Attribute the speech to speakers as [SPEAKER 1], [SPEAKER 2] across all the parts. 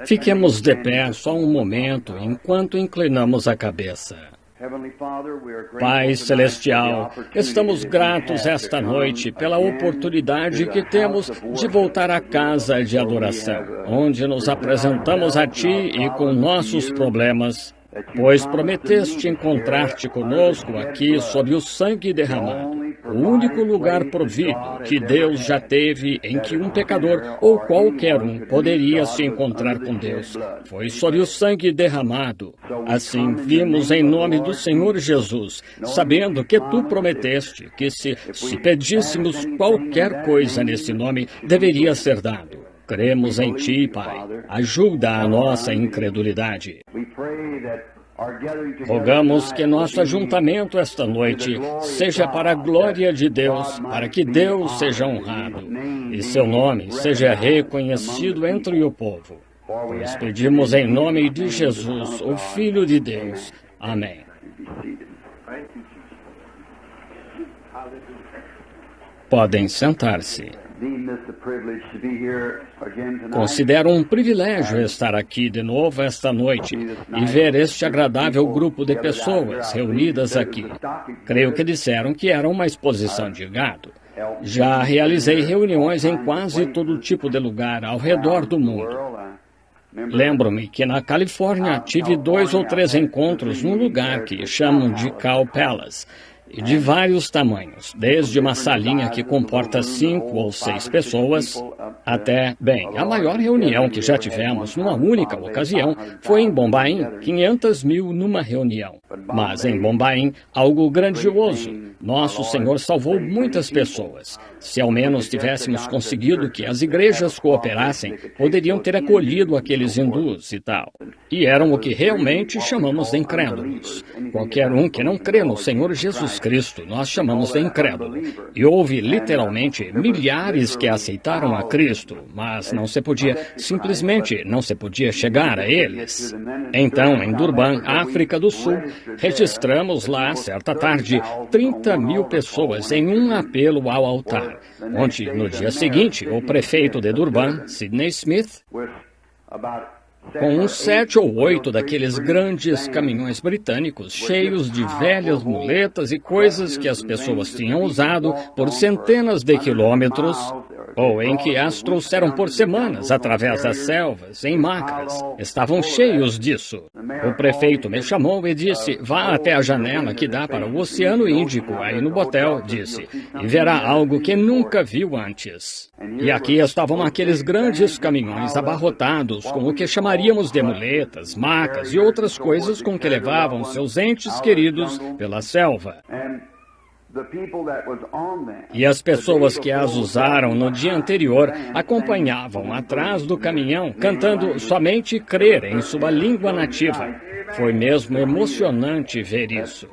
[SPEAKER 1] Fiquemos de pé só um momento enquanto inclinamos a cabeça. Pai Celestial, estamos gratos esta noite pela oportunidade que temos de voltar à casa de adoração, onde nos apresentamos a Ti e com nossos problemas, pois prometeste encontrar-te conosco aqui sob o sangue derramado, o único lugar provido que Deus já teve em que um pecador ou qualquer um poderia se encontrar com Deus. Foi sob o sangue derramado. Assim, vimos em nome do Senhor Jesus, sabendo que Tu prometeste que se pedíssemos qualquer coisa nesse nome, deveria ser dado. Cremos em Ti, Pai. Ajuda a nossa incredulidade. Rogamos que nosso ajuntamento esta noite seja para a glória de Deus, para que Deus seja honrado e Seu nome seja reconhecido entre o povo. Pois pedimos em nome de Jesus, o Filho de Deus. Amém. Podem sentar-se. Considero um privilégio estar aqui de novo esta noite e ver este agradável grupo de pessoas reunidas aqui. Creio que disseram que era uma exposição de gado. Já realizei reuniões em quase todo tipo de lugar ao redor do mundo. Lembro-me que na Califórnia tive 2 ou 3 encontros num lugar que chamam de Cow Palace, e de vários tamanhos, desde uma salinha que comporta 5 ou 6 pessoas, até, bem, a maior reunião que já tivemos numa única ocasião foi em Bombaim, 500 mil numa reunião. Mas em Bombaim, algo grandioso. Nosso Senhor salvou muitas pessoas. Se ao menos tivéssemos conseguido que as igrejas cooperassem, poderiam ter acolhido aqueles hindus e tal. E eram o que realmente chamamos de incrédulos. Qualquer um que não crê no Senhor Jesus Cristo, nós chamamos de incrédulo. E houve, literalmente, milhares que aceitaram a Cristo, mas simplesmente não se podia chegar a eles. Então, em Durban, África do Sul, registramos lá, certa tarde, 30 mil pessoas em um apelo ao altar, onde, no dia seguinte, o prefeito de Durban, Sidney Smith, com uns 7 ou 8 daqueles grandes caminhões britânicos cheios de velhas muletas e coisas que as pessoas tinham usado por centenas de quilômetros, ou em que as trouxeram por semanas através das selvas, em macas. Estavam cheios disso. O prefeito me chamou e disse, vá até a janela que dá para o Oceano Índico, aí no botel, disse, e verá algo que nunca viu antes. E aqui estavam aqueles grandes caminhões abarrotados com o que chamaríamos de muletas, macas e outras coisas com que levavam seus entes queridos pela selva. E as pessoas que as usaram no dia anterior acompanhavam atrás do caminhão, cantando somente crer em sua língua nativa. Foi mesmo emocionante ver isso.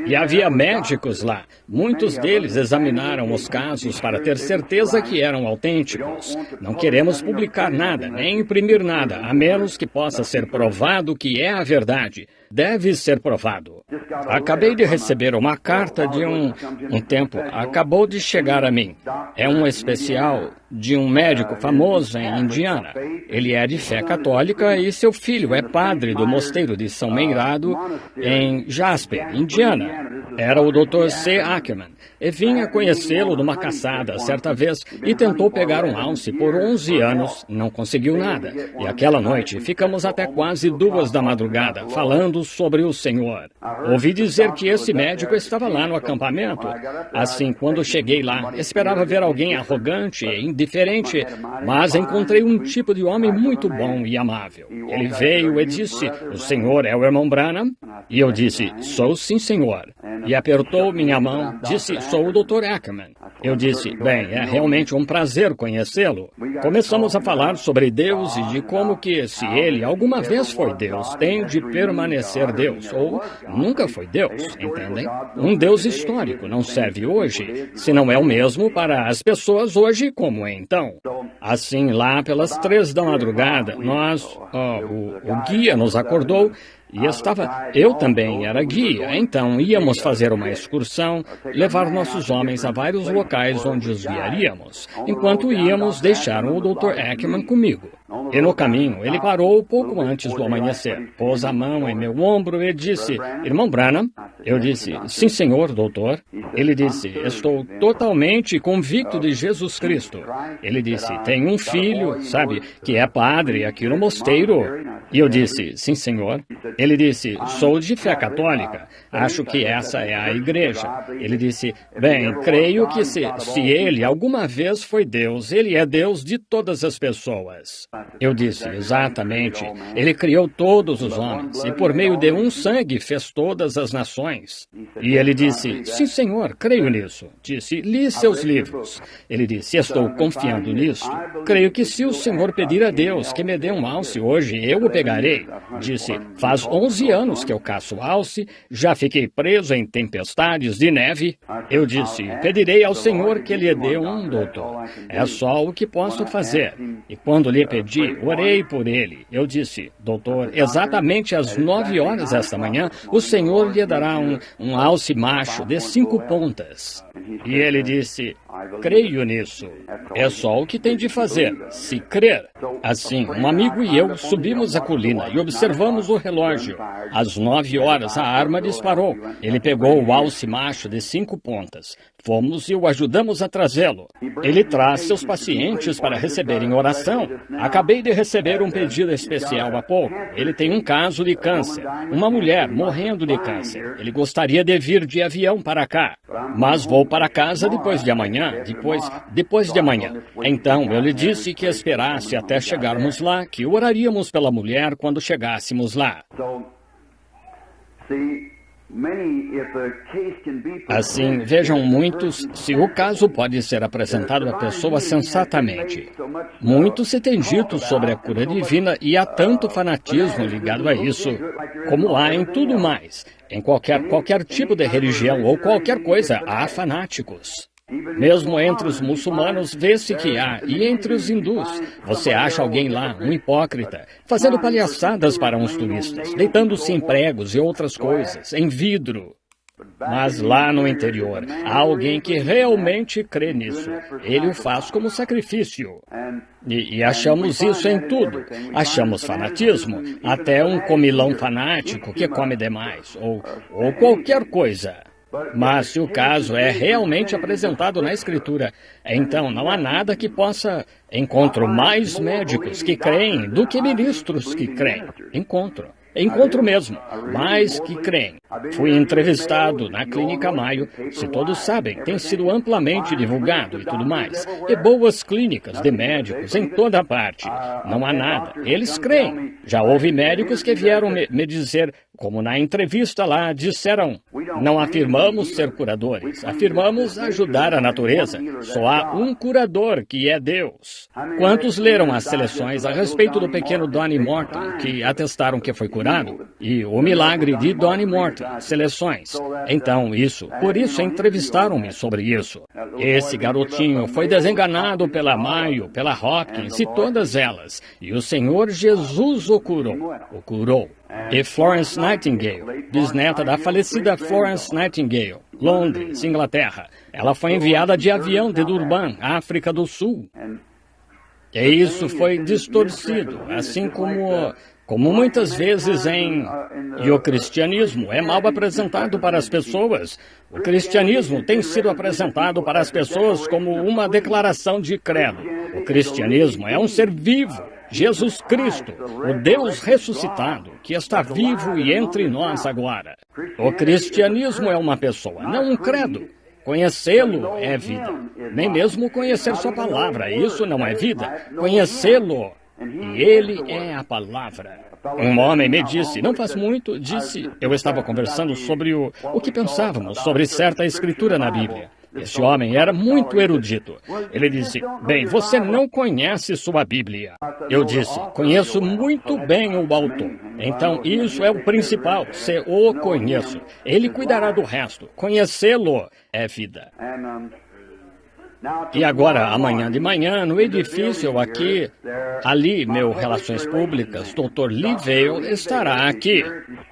[SPEAKER 1] E havia médicos lá. Muitos deles examinaram os casos para ter certeza que eram autênticos. Não queremos publicar nada, nem imprimir nada, a menos que possa ser provado que é a verdade. Deve ser provado. Acabei de receber uma carta de um tempo, acabou de chegar a mim. É um especial de um médico famoso em Indiana. Ele é de fé católica e seu filho é padre do mosteiro de São Meirado, em Jasper, Indiana. Era o Dr. C. Ackerman. E vinha conhecê-lo numa caçada certa vez e tentou pegar um alce por 11 anos, não conseguiu nada. E aquela noite ficamos até quase 2 da madrugada falando sobre o Senhor. Ouvi dizer que esse médico estava lá no acampamento. Assim, quando cheguei lá, esperava ver alguém arrogante e indiferente, mas encontrei um tipo de homem muito bom e amável. Ele veio e disse, o senhor é o irmão Branham? E eu disse, sou sim, senhor. E apertou minha mão, disse, sou o Dr. Ackerman. Eu disse, bem, é realmente um prazer conhecê-lo. Começamos a falar sobre Deus e de como que, se ele alguma vez foi Deus, tem de permanecer Deus, ou nunca foi Deus, entendem? Um Deus histórico não serve hoje, se não é o mesmo para as pessoas hoje como é então. Assim, lá pelas 3 da madrugada, o guia nos acordou. E eu também era guia, então íamos fazer uma excursão, levar nossos homens a vários locais onde os guiaríamos. Enquanto íamos, deixaram o Dr. Ackerman comigo. E no caminho, ele parou pouco antes do amanhecer, pôs a mão em meu ombro e disse, irmão Branham? Eu disse, sim, senhor, doutor. Ele disse, estou totalmente convicto de Jesus Cristo. Ele disse, tenho um filho, sabe, que é padre aqui no mosteiro. E eu disse, sim, senhor. Ele disse, sou de fé católica. Acho que essa é a igreja. Ele disse, bem, creio que se ele alguma vez foi Deus, ele é Deus de todas as pessoas. Eu disse, exatamente. Ele criou todos os homens e por meio de um sangue fez todas as nações. E ele disse, sim, senhor, creio nisso. Disse, li seus livros. Ele disse, estou confiando nisso. Creio que se o senhor pedir a Deus que me dê um alce hoje, eu o pegarei. Disse, faz 11 anos que eu caço alce, já fiquei preso em tempestades de neve. Eu disse, pedirei ao Senhor que lhe dê um, doutor. É só o que posso fazer. E quando lhe pedi, orei por ele. Eu disse, doutor, exatamente às 9 horas esta manhã, o Senhor lhe dará um alce macho de 5 pontas. E ele disse, creio nisso. É só o que tem de fazer, se crer. Assim, um amigo e eu subimos a colina e observamos o relógio. Às 9 horas, a arma disparou. Ele pegou o alce macho de 5 pontas. Fomos e o ajudamos a trazê-lo. Ele traz seus pacientes para receberem oração. Acabei de receber um pedido especial há pouco. Ele tem um caso de câncer. Uma mulher morrendo de câncer. Ele gostaria de vir de avião para cá. Mas vou para casa depois de amanhã. Depois de amanhã. Então, eu lhe disse que esperasse até chegarmos lá, que oraríamos pela mulher quando chegássemos lá. Assim, vejam muitos se o caso pode ser apresentado à pessoa sensatamente. Muito se tem dito sobre a cura divina e há tanto fanatismo ligado a isso, como há em tudo mais. Em qualquer tipo de religião ou qualquer coisa, há fanáticos. Mesmo entre os muçulmanos, vê-se que há, e entre os hindus, você acha alguém lá, um hipócrita, fazendo palhaçadas para uns turistas, deitando-se em pregos e outras coisas, em vidro. Mas lá no interior, há alguém que realmente crê nisso. Ele o faz como sacrifício. E achamos isso em tudo. Achamos fanatismo, até um comilão fanático que come demais, ou qualquer coisa. Mas se o caso é realmente apresentado na Escritura, então não há nada que possa... Encontro mais médicos que creem do que ministros que creem. Encontro mesmo, mais que creem. Fui entrevistado na Clínica Mayo, se todos sabem, tem sido amplamente divulgado e tudo mais. E boas clínicas de médicos em toda parte. Não há nada, eles creem. Já houve médicos que vieram me dizer, como na entrevista lá, disseram, não afirmamos ser curadores, afirmamos ajudar a natureza. Só há um curador, que é Deus. Quantos leram as seleções a respeito do pequeno Donnie Morton, que atestaram que foi curado? E o milagre de Donnie Morton, seleções. Então, por isso entrevistaram-me sobre isso. Esse garotinho foi desenganado pela Mayo, pela Hopkins e todas elas. E o Senhor Jesus o curou. E Florence Nightingale, bisneta da falecida Florence Nightingale, Londres, Inglaterra. Ela foi enviada de avião de Durban, África do Sul. E isso foi distorcido, assim como muitas vezes E o cristianismo é mal apresentado para as pessoas. O cristianismo tem sido apresentado para as pessoas como uma declaração de credo. O cristianismo é um ser vivo. Jesus Cristo, o Deus ressuscitado, que está vivo e entre nós agora. O cristianismo é uma pessoa, não um credo. Conhecê-lo é vida. Nem mesmo conhecer sua palavra, isso não é vida. Conhecê-lo, e ele é a palavra. Um homem me disse, não faz muito, eu estava conversando sobre o que pensávamos sobre certa escritura na Bíblia. Esse homem era muito erudito. Ele disse, bem, você não conhece sua Bíblia. Eu disse, conheço muito bem o autor. Então, isso é o principal, se o conheço. Ele cuidará do resto. Conhecê-lo é vida. E agora, amanhã de manhã, no edifício ali, meu Relações Públicas, Dr. Lee Vail estará aqui.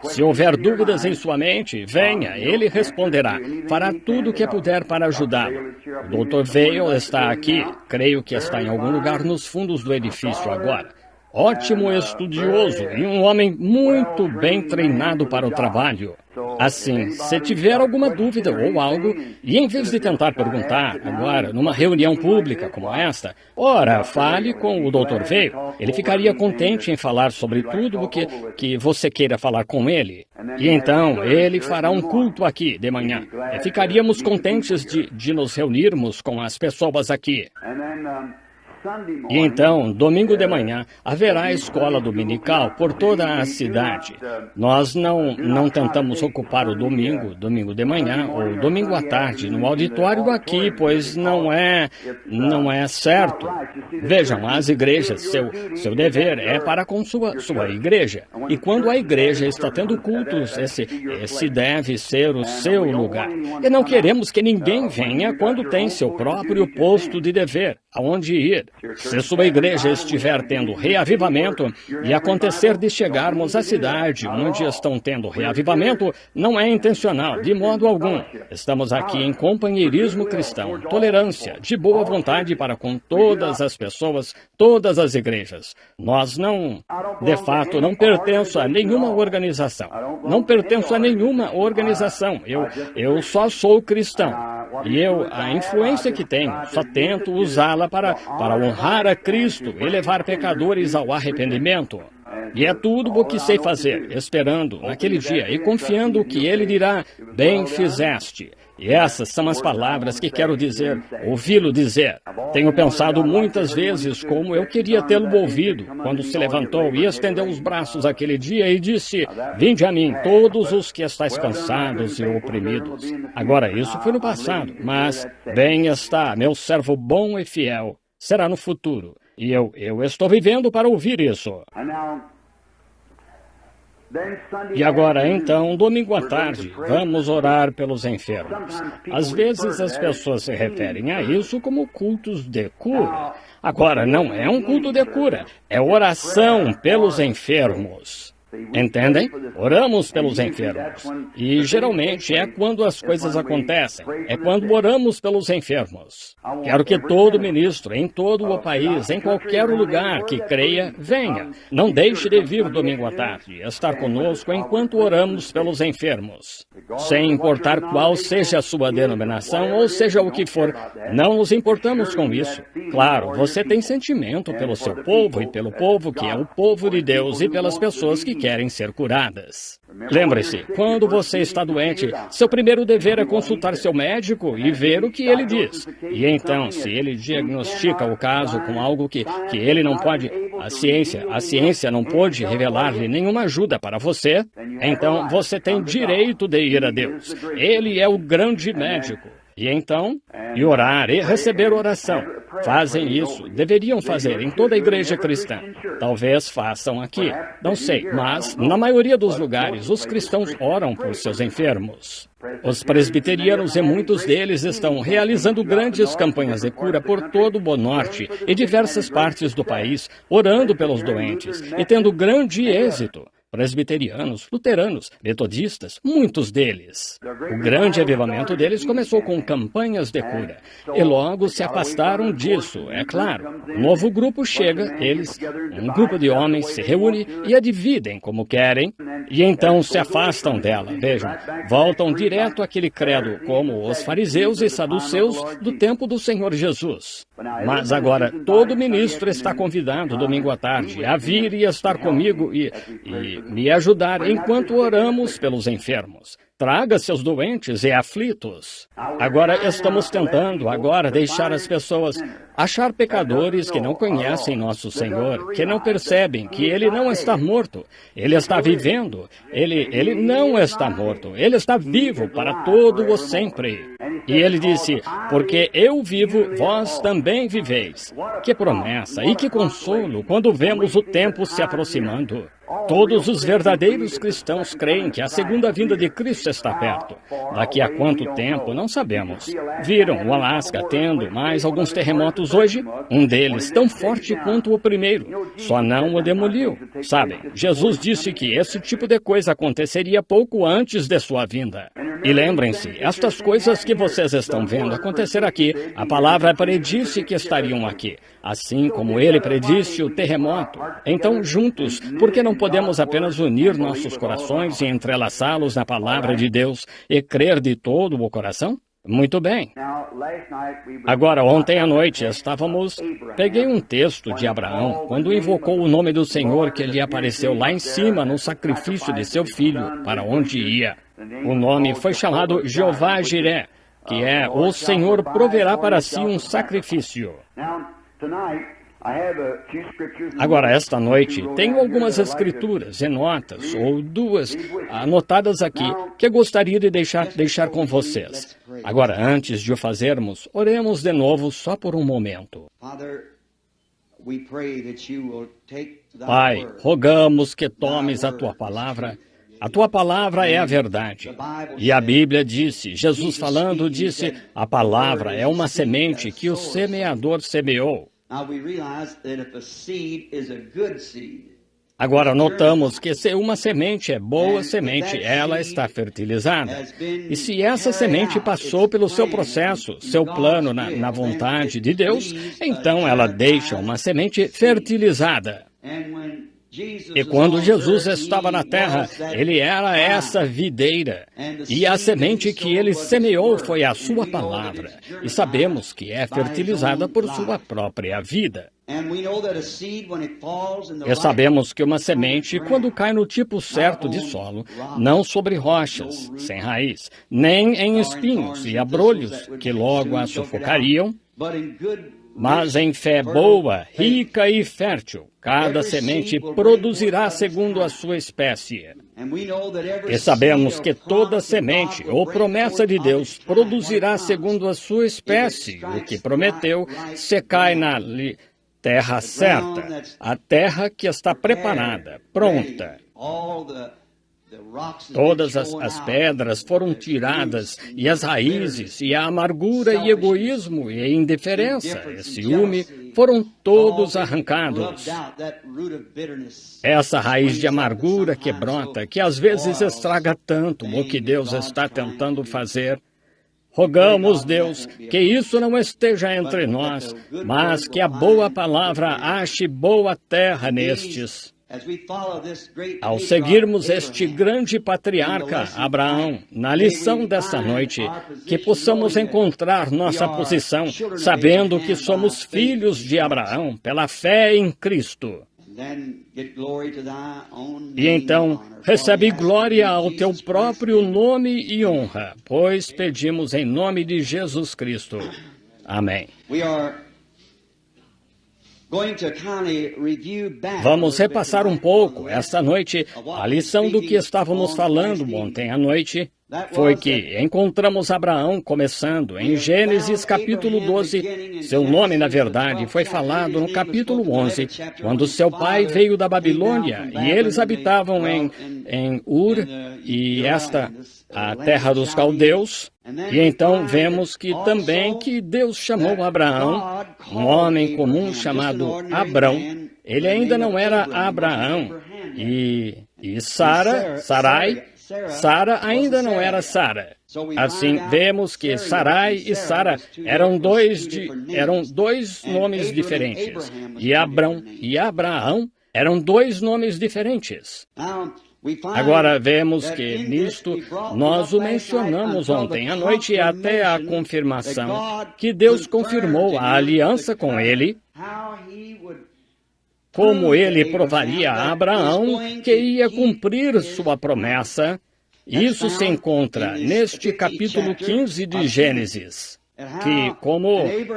[SPEAKER 1] Se houver dúvidas em sua mente, venha, ele responderá. Fará tudo o que puder para ajudá-lo. O Dr. Vail está aqui, creio que está em algum lugar nos fundos do edifício agora. ótimo estudioso e um homem muito bem treinado para o trabalho. Assim, se tiver alguma dúvida ou algo, e em vez de tentar perguntar agora, numa reunião pública como esta, ora, fale com o Dr. Vail. Ele ficaria contente em falar sobre tudo o que você queira falar com ele. E então, ele fará um culto aqui de manhã. E ficaríamos contentes de nos reunirmos com as pessoas aqui. E então, domingo de manhã, haverá escola dominical por toda a cidade. Nós não tentamos ocupar o domingo de manhã ou domingo à tarde no auditório aqui, pois não é certo. Vejam, as igrejas, seu dever é para com sua igreja. E quando a igreja está tendo cultos, esse deve ser o seu lugar. E não queremos que ninguém venha quando tem seu próprio posto de dever, aonde ir. Se sua igreja estiver tendo reavivamento e acontecer de chegarmos à cidade onde estão tendo reavivamento, não é intencional, de modo algum. Estamos aqui em companheirismo cristão, tolerância, de boa vontade para com todas as pessoas, todas as igrejas. Nós de fato, não pertenço a nenhuma organização. Não pertenço a nenhuma organização. Eu só sou cristão. E a influência que tenho, só tento usá-la para honrar a Cristo e levar pecadores ao arrependimento. E é tudo o que sei fazer, esperando naquele dia e confiando que Ele dirá, bem fizeste. E essas são as palavras que quero dizer, ouvi-lo dizer. Tenho pensado muitas vezes como eu queria tê-lo ouvido, quando se levantou e estendeu os braços aquele dia e disse, vinde a mim, todos os que estáis cansados e oprimidos. Agora, isso foi no passado, mas bem está, meu servo bom e fiel, será no futuro. E eu estou vivendo para ouvir isso. E agora, então, domingo à tarde, vamos orar pelos enfermos. Às vezes as pessoas se referem a isso como cultos de cura. Agora, não é um culto de cura, é oração pelos enfermos. Entendem? Oramos pelos enfermos. E geralmente é quando as coisas acontecem. É quando oramos pelos enfermos. Quero que todo ministro, em todo o país, em qualquer lugar que creia, venha. Não deixe de vir domingo à tarde, estar conosco enquanto oramos pelos enfermos. Sem importar qual seja a sua denominação, ou seja o que for, não nos importamos com isso. Claro, você tem sentimento pelo seu povo e pelo povo que é o povo de Deus e pelas pessoas que querem ser curadas. Lembre-se, quando você está doente, seu primeiro dever é consultar seu médico e ver o que ele diz. E então, se ele diagnostica o caso com algo que ele não pode, a ciência não pode revelar-lhe nenhuma ajuda para você, então você tem direito de ir a Deus. Ele é o grande médico. E então, orar e receber oração. Fazem isso, deveriam fazer em toda a igreja cristã. Talvez façam aqui, não sei, mas na maioria dos lugares os cristãos oram por seus enfermos. Os presbiterianos e muitos deles estão realizando grandes campanhas de cura por todo o norte e diversas partes do país, orando pelos doentes e tendo grande êxito. Presbiterianos, luteranos, metodistas, muitos deles. O grande avivamento deles começou com campanhas de cura. E logo se afastaram disso, é claro. Um novo grupo chega, um grupo de homens se reúne e a dividem como querem, e então se afastam dela. Vejam, voltam direto àquele credo, como os fariseus e saduceus do tempo do Senhor Jesus. Mas agora, todo ministro está convidado domingo à tarde a vir e estar comigo e me ajudar enquanto oramos pelos enfermos. Traga seus doentes e aflitos. Agora estamos tentando deixar as pessoas achar pecadores que não conhecem nosso Senhor, que não percebem que Ele não está morto. Ele está vivendo. Ele não está morto. Ele está vivo para todo o sempre. E Ele disse, porque eu vivo, vós também viveis. Que promessa e que consolo quando vemos o tempo se aproximando. Todos os verdadeiros cristãos creem que a segunda vinda de Cristo está perto. Daqui a quanto tempo, não sabemos. Viram o Alasca tendo mais alguns terremotos hoje? Um deles tão forte quanto o primeiro. Só não o demoliu. Sabem, Jesus disse que esse tipo de coisa aconteceria pouco antes de sua vinda. E lembrem-se, estas coisas que vocês estão vendo acontecer aqui, a palavra predisse que estariam aqui, assim como ele predisse o terremoto. Então, juntos, por que não podemos apenas unir nossos corações e entrelaçá-los na palavra de Deus e crer de todo o coração? Muito bem. Agora, ontem à noite peguei um texto de Abraão, quando invocou o nome do Senhor que lhe apareceu lá em cima no sacrifício de seu filho, para onde ia. O nome foi chamado Jeová Jiré, que é o Senhor proverá para si um sacrifício. Agora, esta noite, tenho algumas escrituras e notas, ou duas, anotadas aqui, que gostaria de deixar com vocês. Agora, antes de o fazermos, oremos de novo só por um momento. Pai, rogamos que tomes a Tua palavra. A Tua palavra é a verdade. E a Bíblia disse, Jesus falando, disse, a palavra é uma semente que o semeador semeou. Agora, notamos que se uma semente é boa semente, ela está fertilizada. E se essa semente passou pelo seu processo, seu plano na vontade de Deus, então ela deixa uma semente fertilizada. E quando Jesus estava na terra, ele era essa videira. E a semente que ele semeou foi a sua palavra. E sabemos que é fertilizada por sua própria vida. E sabemos que uma semente, quando cai no tipo certo de solo, não sobre rochas, sem raiz, nem em espinhos e abrolhos, que logo a sufocariam, mas em fé boa, rica e fértil, cada semente produzirá segundo a sua espécie. E sabemos que toda semente ou promessa de Deus produzirá segundo a sua espécie, o que prometeu, se cai na terra certa, a terra que está preparada, pronta. Todas as pedras foram tiradas, e as raízes, e a amargura, e egoísmo, e a indiferença, e ciúme, foram todos arrancados. Essa raiz de amargura que brota, que às vezes estraga tanto o que Deus está tentando fazer. Rogamos, Deus, que isso não esteja entre nós, mas que a boa palavra ache boa terra nestes. Ao seguirmos este grande patriarca, Abraão, na lição desta noite, que possamos encontrar nossa posição, sabendo que somos filhos de Abraão, pela fé em Cristo. E então, recebe glória ao teu próprio nome e honra, pois pedimos em nome de Jesus Cristo. Amém. Vamos repassar um pouco, esta noite, a lição do que estávamos falando ontem à noite. Foi que encontramos Abraão começando em Gênesis capítulo 12. Seu nome, na verdade, foi falado no capítulo 11, quando seu pai veio da Babilônia e eles habitavam em Ur, e a terra dos caldeus. E então vemos que também que Deus chamou Abraão, um homem comum chamado Abrão. Ele ainda não era Abraão. E Sarai ainda não era Sara. Assim, vemos que Sarai e Sara eram dois nomes diferentes. E Abrão e Abraão eram dois nomes diferentes. Agora vemos que nisto nós o mencionamos ontem à noite e até a confirmação que Deus confirmou a aliança com ele, como ele provaria a Abraão que ia cumprir sua promessa. Isso se encontra neste capítulo 15 de Gênesis.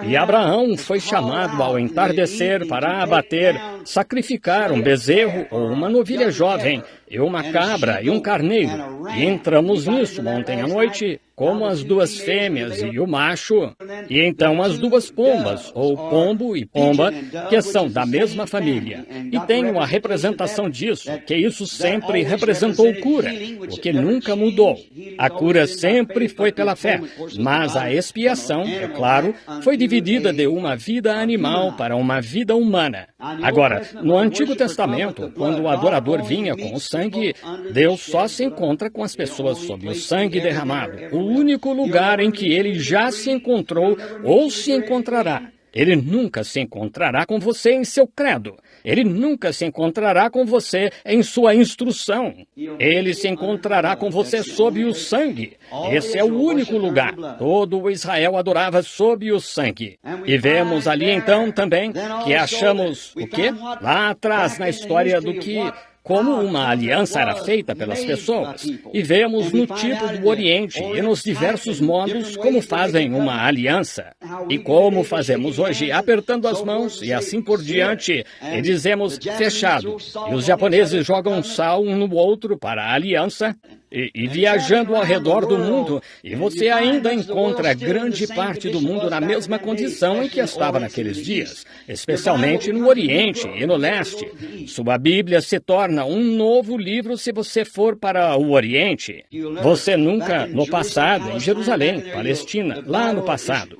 [SPEAKER 1] E Abraão foi chamado ao entardecer para abater, sacrificar um bezerro ou uma novilha jovem, e uma cabra e um carneiro. E entramos nisso ontem à noite, como as duas fêmeas e o macho, e então as duas pombas, ou pombo e pomba, que são da mesma família. E tem uma representação disso, que isso sempre representou cura, o que nunca mudou. A cura sempre foi pela fé, mas a expiação, é claro, foi dividida de uma vida animal para uma vida humana. Agora, no Antigo Testamento, quando o adorador vinha com o sangue, Deus só se encontra com as pessoas sob o sangue derramado, o único lugar em que ele já se encontrou ou se encontrará. Ele nunca se encontrará com você em seu credo. Ele nunca se encontrará com você em sua instrução. Ele se encontrará com você sob o sangue. Esse é o único lugar. Todo o Israel adorava sob o sangue. E vemos ali então também que achamos o quê? Lá atrás na história do que... como uma aliança era feita pelas pessoas. E vemos no tipo do Oriente e nos diversos modos como fazem uma aliança. E como fazemos hoje, apertando as mãos e assim por diante, e dizemos fechado. E os japoneses jogam sal um no outro para a aliança. E viajando ao redor do mundo, e você ainda encontra grande parte do mundo na mesma condição em que estava naqueles dias, especialmente no Oriente e no Leste. Sua Bíblia se torna um novo livro se você for para o Oriente. Você nunca, no passado, em Jerusalém, Palestina, lá no passado,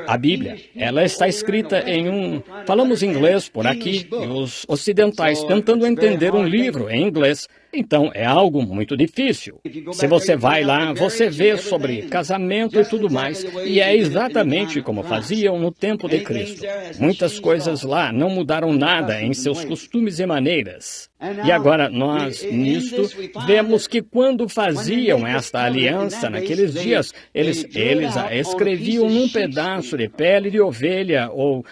[SPEAKER 1] a Bíblia, ela está escrita em falamos inglês por aqui, e os ocidentais tentando entender um livro em inglês. Então, é algo muito difícil. Se você vai lá, você vê sobre casamento e tudo mais, e é exatamente como faziam no tempo de Cristo. Muitas coisas lá não mudaram nada em seus costumes e maneiras. E agora, nós, nisto, vemos que quando faziam esta aliança naqueles dias, eles a escreviam num pedaço de pele de ovelha ou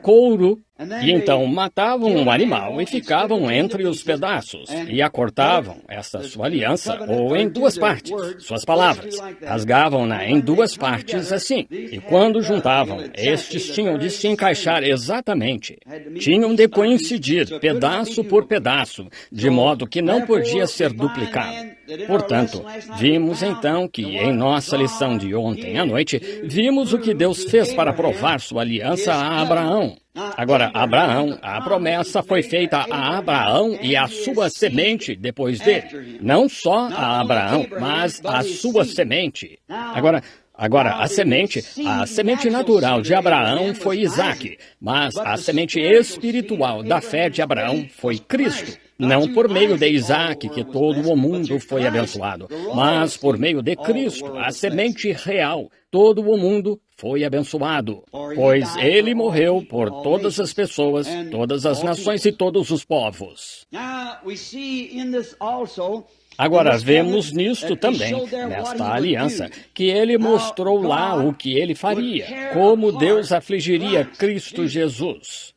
[SPEAKER 1] couro, e então matavam um animal e ficavam entre os pedaços, e acortavam esta sua aliança, ou em duas partes, suas palavras. Rasgavam-na em duas partes assim, e quando juntavam, estes tinham de se encaixar exatamente. Tinham de coincidir, pedaço por pedaço, de modo que não podia ser duplicado. Portanto, vimos então que em nossa lição de ontem à noite, vimos o que Deus fez para provar sua aliança a Abraão. Agora, Abraão, a promessa foi feita a Abraão e a sua semente depois dele. Não só a Abraão, mas a sua semente. Agora, a semente natural de Abraão foi Isaque, mas a semente espiritual da fé de Abraão foi Cristo. Não por meio de Isaque que todo o mundo foi abençoado, mas por meio de Cristo, a semente real, todo o mundo foi abençoado. Pois ele morreu por todas as pessoas, todas as nações e todos os povos. Agora, vemos nisto também, nesta aliança, que ele mostrou lá o que ele faria, como Deus afligiria Cristo Jesus.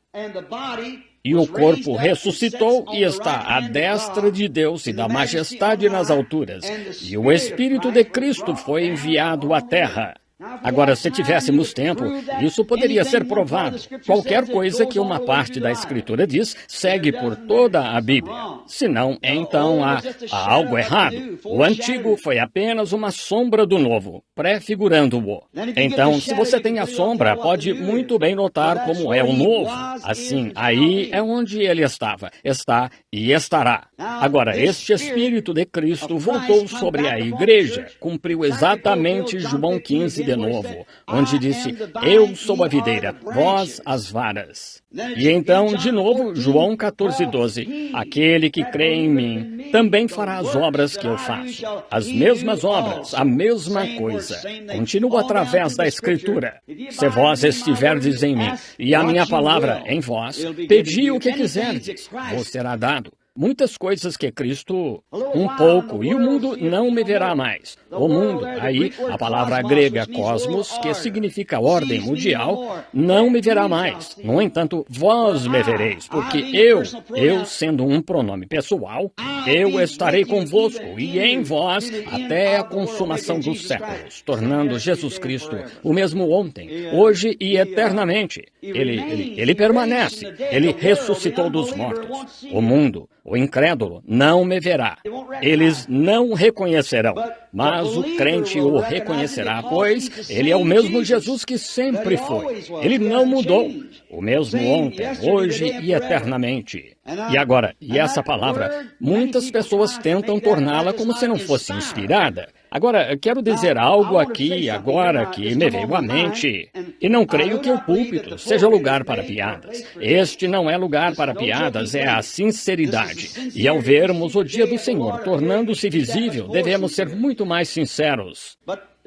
[SPEAKER 1] E o corpo ressuscitou e está à destra de Deus e da majestade nas alturas. E o Espírito de Cristo foi enviado à terra. Agora, se tivéssemos tempo, isso poderia ser provado. Qualquer coisa que uma parte da Escritura diz segue por toda a Bíblia. Se não, então há algo errado. O antigo foi apenas uma sombra do novo, prefigurando-o. Então, se você tem a sombra, pode muito bem notar como é o novo. Assim, aí é onde ele estava, está e estará. Agora, este Espírito de Cristo voltou sobre a igreja, cumpriu exatamente João 15 de novo, onde disse, eu sou a videira, vós as varas. E então, de novo, João 14:12, aquele que crê em mim também fará as obras que eu faço. As mesmas obras, a mesma coisa. Continua através da Escritura. Se vós estiverdes em mim e a minha palavra em vós, pedi o que quiserdes, vos será dado. Muitas coisas que Cristo, um pouco, e o mundo não me verá mais. O mundo, aí, a palavra grega cosmos, que significa ordem mundial, não me verá mais. No entanto, vós me vereis, porque eu sendo um pronome pessoal, eu estarei convosco e em vós até a consumação dos séculos, tornando Jesus Cristo o mesmo ontem, hoje e eternamente. Ele permanece, ele ressuscitou dos mortos. O mundo, o incrédulo, não me verá. Eles não reconhecerão, mas o crente o reconhecerá, pois ele é o mesmo Jesus que sempre foi. Ele não mudou. O mesmo ontem, hoje e eternamente. E agora, essa palavra, muitas pessoas tentam torná-la como se não fosse inspirada. Agora, quero dizer algo aqui, agora, que me veio à mente. E não creio que o púlpito seja lugar para piadas. Este não é lugar para piadas, é a sinceridade. E ao vermos o dia do Senhor tornando-se visível, devemos ser muito mais sinceros.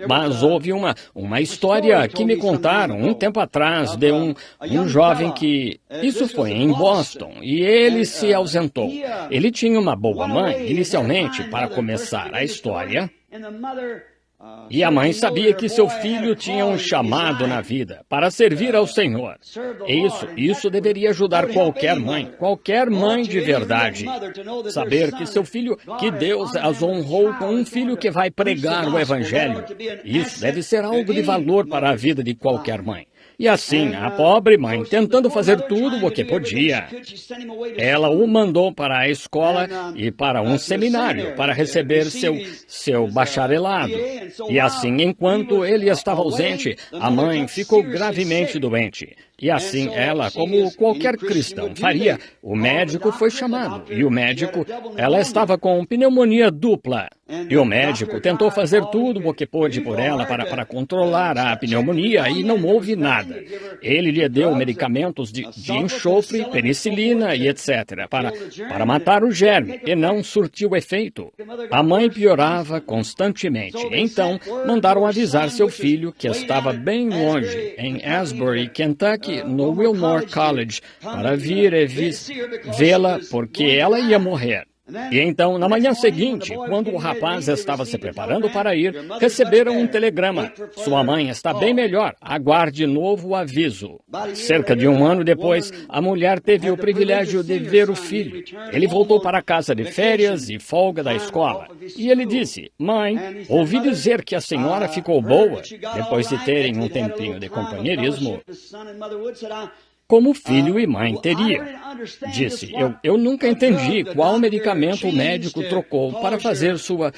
[SPEAKER 1] Mas houve uma história que me contaram um tempo atrás de um jovem que... Isso foi em Boston, e ele se ausentou. Ele tinha uma boa mãe, inicialmente, para começar a história. E a mãe sabia que seu filho tinha um chamado na vida para servir ao Senhor. Isso deveria ajudar qualquer mãe de verdade. Saber que seu filho, que Deus as honrou com um filho que vai pregar o Evangelho. Isso deve ser algo de valor para a vida de qualquer mãe. E assim, a pobre mãe, tentando fazer tudo o que podia, ela o mandou para a escola e para um seminário para receber seu bacharelado. E assim, enquanto ele estava ausente, a mãe ficou gravemente doente. E assim, ela, como qualquer cristão faria, o médico foi chamado. E o médico, ela estava com pneumonia dupla. E o médico tentou fazer tudo o que pôde por ela para controlar a pneumonia e não houve nada. Ele lhe deu medicamentos de enxofre, penicilina e etc. para matar o germe e não surtiu efeito. A mãe piorava constantemente. Então, mandaram avisar seu filho, que estava bem longe, em Asbury, Kentucky, no Wilmore College, para vir e vê-la, porque ela ia morrer. E então, na manhã seguinte, quando o rapaz estava se preparando para ir, receberam um telegrama. Sua mãe está bem melhor. Aguarde novo aviso. Cerca de um ano depois, a mulher teve o privilégio de ver o filho. Ele voltou para casa de férias e folga da escola. E ele disse: "Mãe, ouvi dizer que a senhora ficou boa, depois de terem um tempinho de companheirismo, como filho e mãe teria." Disse: eu nunca entendi qual medicamento o médico trocou para fazer sua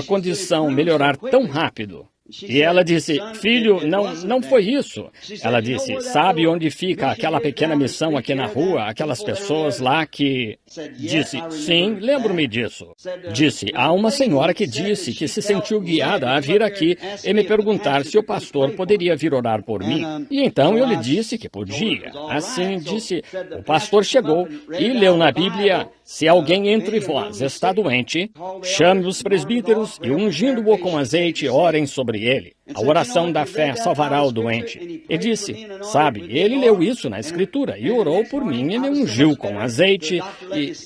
[SPEAKER 1] condição melhorar tão rápido. E ela disse: "Filho, não foi isso." Ela disse: "Sabe onde fica aquela pequena missão aqui na rua, aquelas pessoas lá que..." Disse: "Sim, lembro-me disso." Disse: "Há uma senhora que disse que se sentiu guiada a vir aqui e me perguntar se o pastor poderia vir orar por mim. E então eu lhe disse que podia." Assim, disse, o pastor chegou e leu na Bíblia: "Se alguém entre vós está doente, chame os presbíteros e, ungindo-o com azeite, orem sobre ele. A oração da fé salvará o doente." E disse: "Sabe, ele leu isso na Escritura e orou por mim e me ungiu com azeite.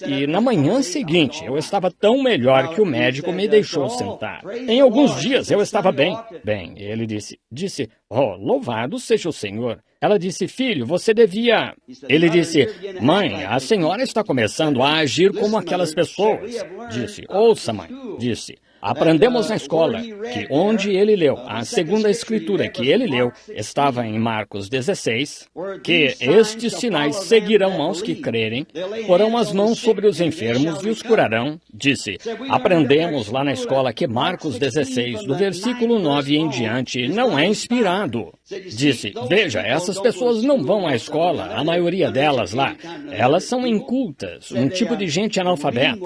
[SPEAKER 1] E na manhã seguinte eu estava tão melhor que o médico me deixou sentar. Em alguns dias eu estava bem." Bem, ele disse: "Oh, louvado seja o Senhor." Ela disse: "Filho, você devia..." Ele disse: "Mãe, a senhora está começando a agir como aquelas pessoas." Disse: "Ouça, mãe." Disse: "Aprendemos na escola que onde ele leu, a segunda escritura que ele leu estava em Marcos 16, que estes sinais seguirão aos que crerem, porão as mãos sobre os enfermos e os curarão." Disse: "Aprendemos lá na escola que Marcos 16, do versículo 9 em diante, não é inspirado." Disse: "Veja, essas pessoas não vão à escola, a maioria delas lá. Elas são incultas, um tipo de gente analfabeta."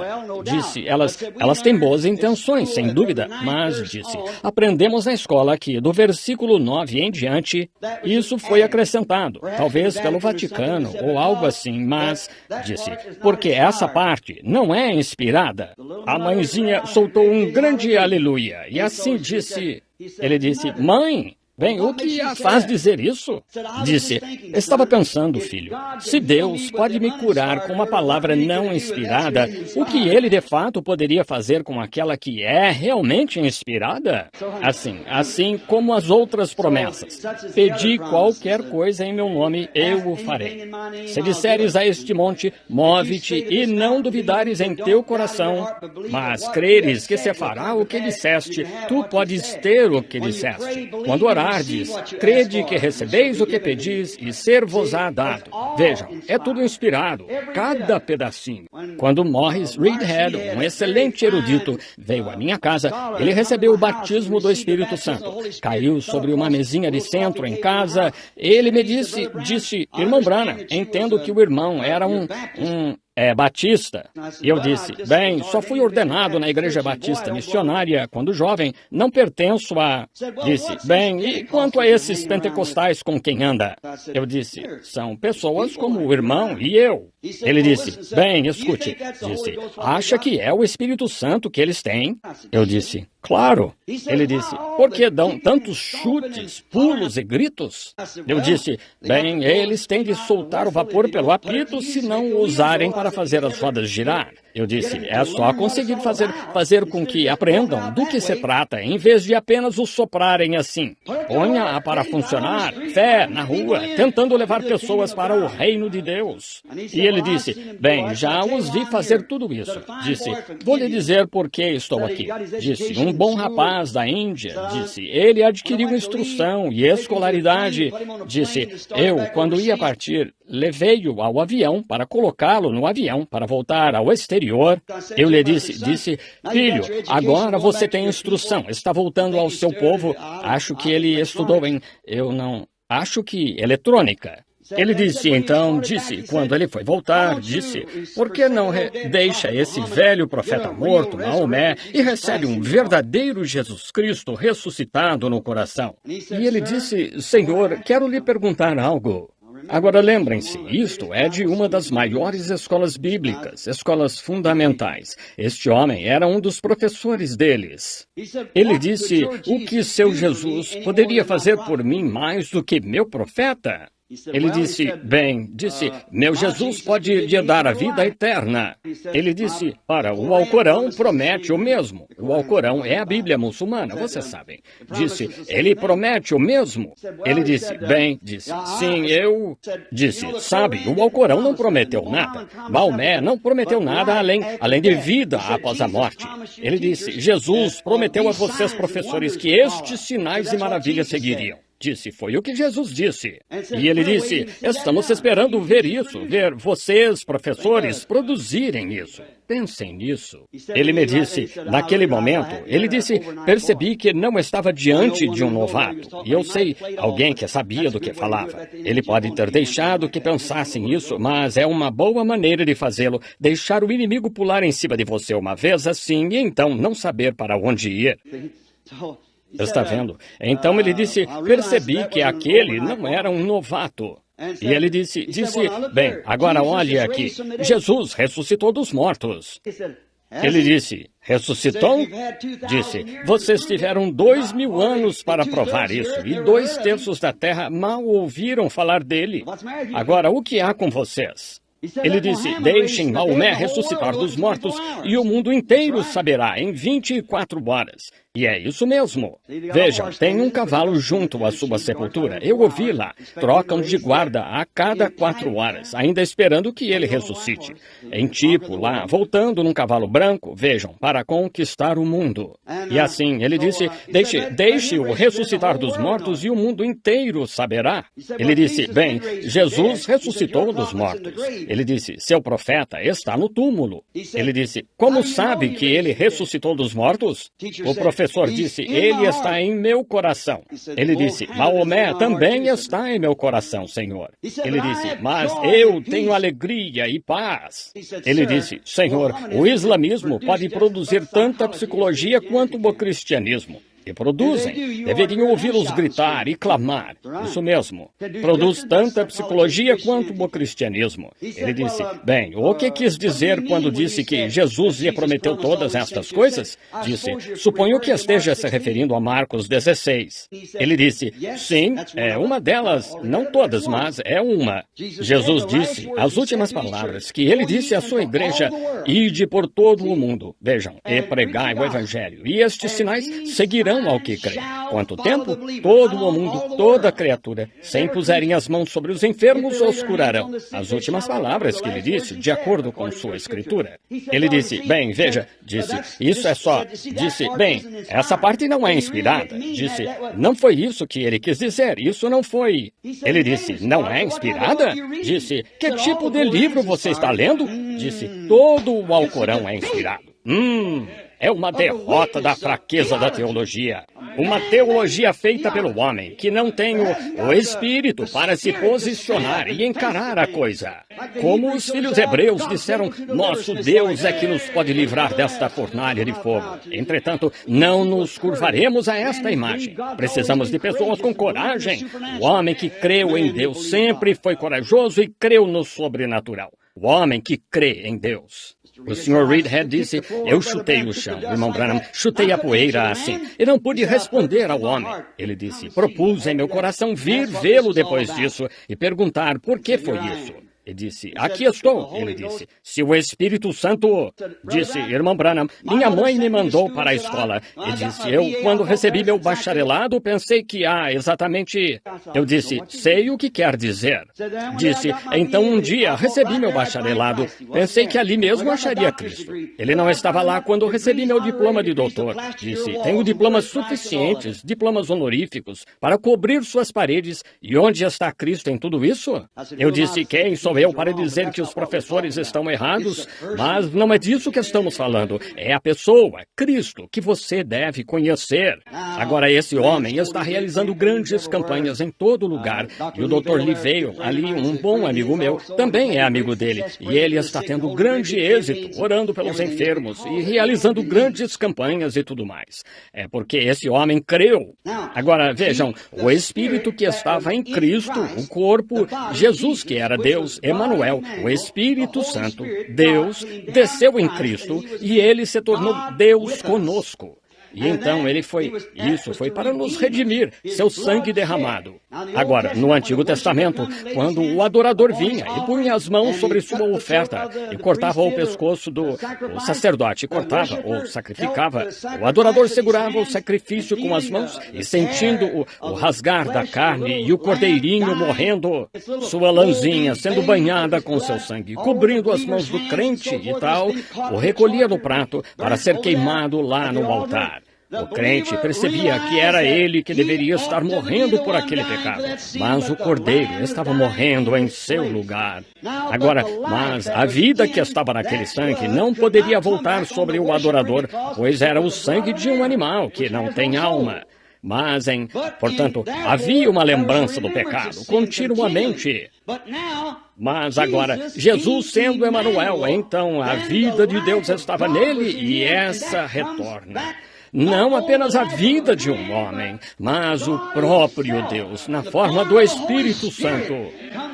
[SPEAKER 1] Disse: Elas têm boas intenções, sem dúvida, mas," disse, "aprendemos na escola que, do versículo 9 em diante, isso foi acrescentado, talvez pelo Vaticano ou algo assim, mas," disse, "porque essa parte não é inspirada." A mãezinha soltou um grande aleluia, e assim disse, ele disse: "Mãe, bem, o que a faz dizer isso?" Disse: "Estava pensando, filho, se Deus pode me curar com uma palavra não inspirada, o que Ele de fato poderia fazer com aquela que é realmente inspirada? Assim como as outras promessas. Pedi qualquer coisa em meu nome, eu o farei. Se disseres a este monte, move-te, e não duvidares em teu coração, mas creres que se fará o que disseste, tu podes ter o que disseste. Quando orar, crede que recebeis o que pedis e ser-vos-á dado." Vejam, é tudo inspirado, cada pedacinho. Quando Morris Reedhead, um excelente erudito, veio à minha casa, ele recebeu o batismo do Espírito Santo. Caiu sobre uma mesinha de centro em casa. Ele me disse: "Irmão Branham, entendo que o irmão era é batista. E eu disse, bem, só fui ordenado na Igreja Batista Missionária quando jovem, não pertenço a... Disse, bem, e quanto a esses pentecostais com quem anda? Eu disse, são pessoas como o irmão e eu. Ele disse, bem, escute, disse, acha que é o Espírito Santo que eles têm? Eu disse, claro. Ele disse, por que dão tantos chutes, pulos e gritos? Eu disse, bem, eles têm de soltar o vapor pelo apito se não o usarem para fazer as rodas girar. Eu disse, é só conseguir fazer com que aprendam do que se trata, em vez de apenas o soprarem assim. Ponha-a para funcionar, fé, na rua, tentando levar pessoas para o reino de Deus. E ele disse, bem, já os vi fazer tudo isso. Disse, vou lhe dizer por que estou aqui. Disse, um bom rapaz da Índia, disse, ele adquiriu instrução e escolaridade. Disse, eu, quando ia partir, levei-o ao avião para colocá-lo no avião para voltar ao exterior. Eu lhe disse, filho, agora você tem instrução, está voltando ao seu povo. Acho que ele estudou acho que eletrônica. Ele disse, quando ele foi voltar, disse, por que não deixa esse velho profeta morto, Maomé, e recebe um verdadeiro Jesus Cristo ressuscitado no coração? E ele disse, Senhor, quero lhe perguntar algo. Agora lembrem-se, isto é de uma das maiores escolas bíblicas, escolas fundamentais. Este homem era um dos professores deles. Ele disse, o que seu Jesus poderia fazer por mim mais do que meu profeta? Ele disse, meu Jesus pode lhe dar a vida eterna. Ele disse, ora, o Alcorão promete o mesmo. O Alcorão é a Bíblia muçulmana, vocês sabem. Disse, ele promete o mesmo. Ele disse, sim, eu... Disse, sabe, o Alcorão não prometeu nada. Maomé não prometeu nada além de vida após a morte. Ele disse, Jesus prometeu a vocês, professores, que estes sinais e maravilhas seguiriam. Disse, foi o que Jesus disse. E ele disse, estamos esperando ver isso, ver vocês, professores, produzirem isso. Pensem nisso. Ele me disse, naquele momento, ele disse, percebi que não estava diante de um novato. E eu sei, alguém que sabia do que falava. Ele pode ter deixado que pensassem isso, mas é uma boa maneira de fazê-lo, deixar o inimigo pular em cima de você uma vez assim, e então não saber para onde ir. Está vendo? Então ele disse, percebi que aquele não era um novato. E ele disse, bem, agora olhe aqui, Jesus ressuscitou dos mortos. Ele disse, ressuscitou? Disse, vocês tiveram 2000 anos para provar isso, e 2/3 da terra mal ouviram falar dele. Agora, o que há com vocês? Ele disse, deixem Maomé ressuscitar dos mortos e o mundo inteiro saberá em 24 horas. E é isso mesmo. Vejam, tem um cavalo junto à sua sepultura. Eu ouvi lá. Trocam de guarda a cada 4 horas, ainda esperando que ele ressuscite. Em tipo, lá, voltando num cavalo branco, vejam, para conquistar o mundo. E assim, ele disse, deixe-o ressuscitar dos mortos e o mundo inteiro saberá. Ele disse, bem, Jesus ressuscitou dos mortos. Ele disse, seu profeta está no túmulo. Ele disse, como sabe que ele ressuscitou dos mortos? O professor disse, ele está em meu coração. Ele disse, Maomé também está em meu coração, Senhor. Ele disse, mas eu tenho alegria e paz. Ele disse, Senhor, o islamismo pode produzir tanta psicologia quanto o cristianismo. E produzem. Deveriam ouvi-los gritar e clamar. Isso mesmo. Produz tanta psicologia quanto o cristianismo. Ele disse, bem, o que quis dizer quando disse que Jesus lhe prometeu todas estas coisas? Disse, suponho que esteja se referindo a Marcos 16. Ele disse, sim, é uma delas, não todas, mas é uma. Jesus disse as últimas palavras que ele disse à sua igreja, ide por todo o mundo, vejam, e pregai o evangelho. E estes sinais seguirão ao que crê. Quanto tempo? Todo o mundo, toda criatura, se impuserem as mãos sobre os enfermos, os curarão. As últimas palavras que ele disse, de acordo com sua escritura. Ele disse, bem, veja, isso é só, bem, essa parte não é inspirada. Disse, não foi isso que ele quis dizer, isso não foi. Ele disse, não é inspirada? Disse, que tipo de livro você está lendo? Disse, todo o Alcorão é inspirado. É uma derrota da fraqueza da teologia. Uma teologia feita pelo homem, que não tem o espírito para se posicionar e encarar a coisa. Como os filhos hebreus disseram, nosso Deus é que nos pode livrar desta fornalha de fogo. Entretanto, não nos curvaremos a esta imagem. Precisamos de pessoas com coragem. O homem que creu em Deus sempre foi corajoso e creu no sobrenatural. O homem que crê em Deus. O Sr. Reedhead disse, eu chutei o chão. O irmão Branham, chutei a poeira assim. E não pude responder ao homem. Ele disse, propus em meu coração vir vê-lo depois disso e perguntar por que foi isso. E disse, aqui estou. Ele disse, se o Espírito Santo... Disse, irmão Branham, minha mãe me mandou para a escola. E disse, eu, quando recebi meu bacharelado, pensei que exatamente... Eu disse, sei o que quer dizer. Disse, então um dia recebi meu bacharelado. Pensei que ali mesmo acharia Cristo. Ele não estava lá quando recebi meu diploma de doutor. Disse, tenho diplomas suficientes, diplomas honoríficos, para cobrir suas paredes. E onde está Cristo em tudo isso? Eu disse, quem sou eu para dizer que os professores estão errados, mas não é disso que estamos falando. É a pessoa, Cristo, que você deve conhecer. Agora, esse homem está realizando grandes campanhas em todo lugar. E o Dr. Livale, ali, um bom amigo meu, também é amigo dele. E ele está tendo grande êxito, orando pelos enfermos e realizando grandes campanhas e tudo mais. É porque esse homem creu. Agora, vejam, o Espírito que estava em Cristo, o corpo, Jesus que era Deus, Emanuel, o Espírito Santo, Deus, desceu em Cristo e ele se tornou Deus conosco. E então isso foi para nos redimir, seu sangue derramado. Agora, no Antigo Testamento, quando o adorador vinha e punha as mãos sobre sua oferta e cortava o pescoço o sacerdote cortava ou sacrificava, o adorador segurava o sacrifício com as mãos e sentindo o rasgar da carne e o cordeirinho morrendo, sua lãzinha sendo banhada com seu sangue, cobrindo as mãos do crente e tal, o recolhia no prato para ser queimado lá no altar. O crente percebia que era ele que deveria estar morrendo por aquele pecado, mas o cordeiro estava morrendo em seu lugar. Agora, mas a vida que estava naquele sangue não poderia voltar sobre o adorador, pois era o sangue de um animal que não tem alma. Portanto, havia uma lembrança do pecado continuamente. Mas agora, Jesus sendo Emanuel, então a vida de Deus estava nele e essa retorna. Não apenas a vida de um homem, mas o próprio Deus, na forma do Espírito Santo,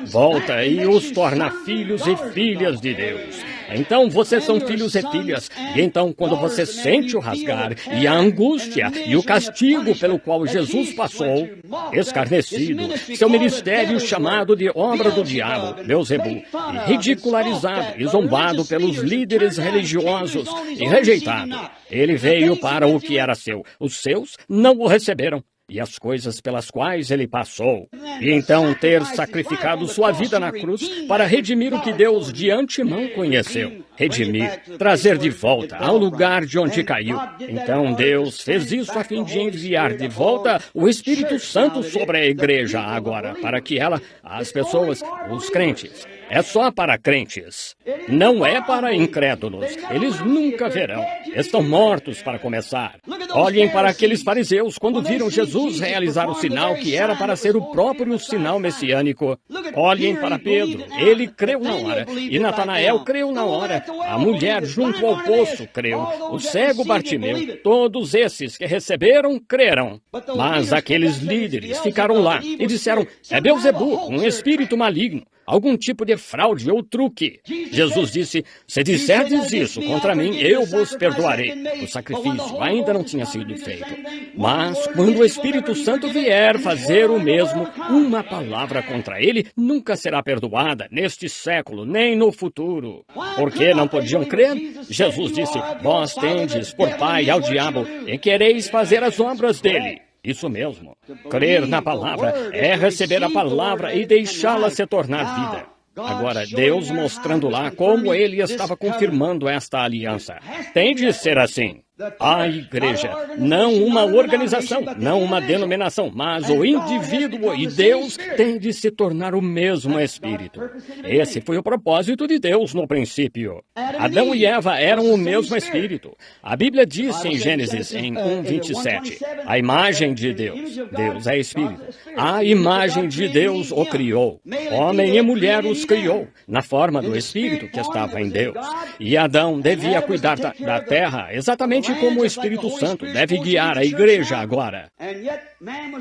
[SPEAKER 1] volta e os torna filhos e filhas de Deus. Então vocês são filhos e filhas. E então quando você sente o rasgar e a angústia e o castigo pelo qual Jesus passou, escarnecido, seu ministério chamado de obra do diabo, Beelzebul, e ridicularizado e zombado pelos líderes religiosos e rejeitado, ele veio para o que era seu. Os seus não o receberam. E as coisas pelas quais ele passou. E então ter sacrificado sua vida na cruz para redimir o que Deus de antemão conheceu. Redimir, trazer de volta ao lugar de onde caiu. Então Deus fez isso a fim de enviar de volta o Espírito Santo sobre a igreja agora, para que as pessoas, os crentes, é só para crentes. Não é para incrédulos. Eles nunca verão. Estão mortos para começar. Olhem para aqueles fariseus quando viram Jesus realizar o sinal que era para ser o próprio sinal messiânico. Olhem para Pedro. Ele creu na hora. E Natanael creu na hora. A mulher junto ao poço creu. O cego Bartimeu. Todos esses que receberam, creram. Mas aqueles líderes ficaram lá e disseram, é Beelzebul, um espírito maligno. Algum tipo de fraude ou truque. Jesus disse, se disserdes isso contra mim, eu vos perdoarei. O sacrifício ainda não tinha sido feito. Mas, quando o Espírito Santo vier fazer o mesmo, uma palavra contra ele nunca será perdoada neste século, nem no futuro. Por que não podiam crer? Jesus disse, vós tendes por pai ao diabo e quereis fazer as obras dele. Isso mesmo. Crer na palavra é receber a palavra e deixá-la se tornar vida. Agora, Deus mostrando lá como ele estava confirmando esta aliança. Tem de ser assim. A igreja, não uma organização, não uma denominação, mas o indivíduo e Deus têm de se tornar o mesmo Espírito. Esse foi o propósito de Deus no princípio. Adão e Eva eram o mesmo Espírito. A Bíblia diz em Gênesis, em 1:27, a imagem de Deus. Deus é Espírito. A imagem de Deus o criou. Homem e mulher os criou, na forma do Espírito que estava em Deus. E Adão devia cuidar da terra exatamente como o Espírito Santo deve guiar a igreja agora.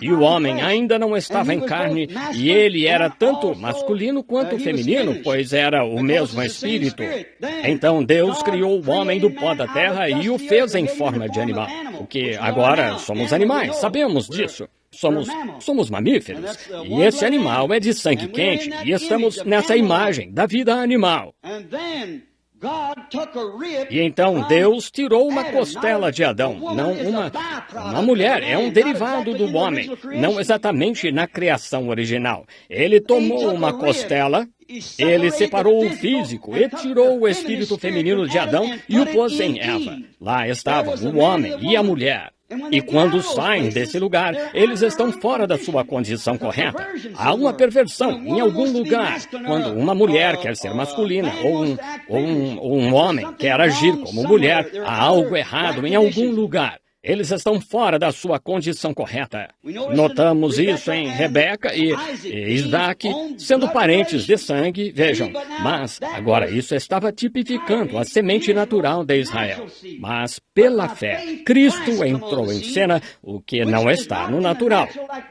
[SPEAKER 1] E o homem ainda não estava em carne, e ele era tanto masculino quanto feminino, pois era o mesmo Espírito. Então Deus criou o homem do pó da terra e o fez em forma de animal, porque agora somos animais, sabemos disso. Somos mamíferos, e esse animal é de sangue quente, e estamos nessa imagem da vida animal. E então Deus tirou uma costela de Adão, não uma mulher, é um derivado do homem, não exatamente na criação original. Ele tomou uma costela, ele separou o físico e tirou o espírito feminino de Adão e o pôs em Eva. Lá estavam o homem e a mulher. E quando saem desse lugar, eles estão fora da sua condição correta. Há uma perversão em algum lugar. Quando uma mulher quer ser masculina ou um homem quer agir como mulher, há algo errado em algum lugar. Eles estão fora da sua condição correta. Notamos isso em Rebeca e Isaac, sendo parentes de sangue, vejam. Mas, agora, isso estava tipificando a semente natural de Israel. Mas, pela fé, Cristo entrou em cena, o que não está no natural.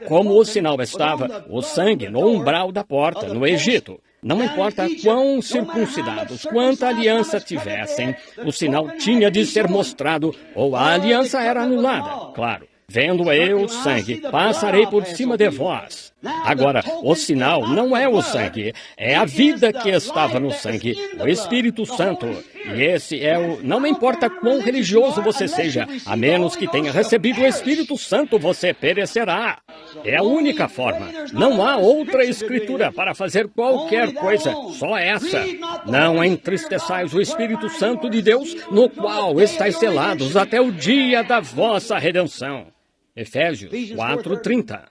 [SPEAKER 1] Como o sinal estava, o sangue no umbral da porta, no Egito. Não importa quão circuncidados, quanta aliança tivessem, o sinal tinha de ser mostrado ou a aliança era anulada. Claro, vendo eu o sangue, passarei por cima de vós. Agora, o sinal não é o sangue, é a vida que estava no sangue, o Espírito Santo. E esse é o... Não importa quão religioso você seja, a menos que tenha recebido o Espírito Santo, você perecerá. É a única forma. Não há outra escritura para fazer qualquer coisa, só essa. Não entristeçais o Espírito Santo de Deus, no qual estáis selados até o dia da vossa redenção. Efésios 4:30.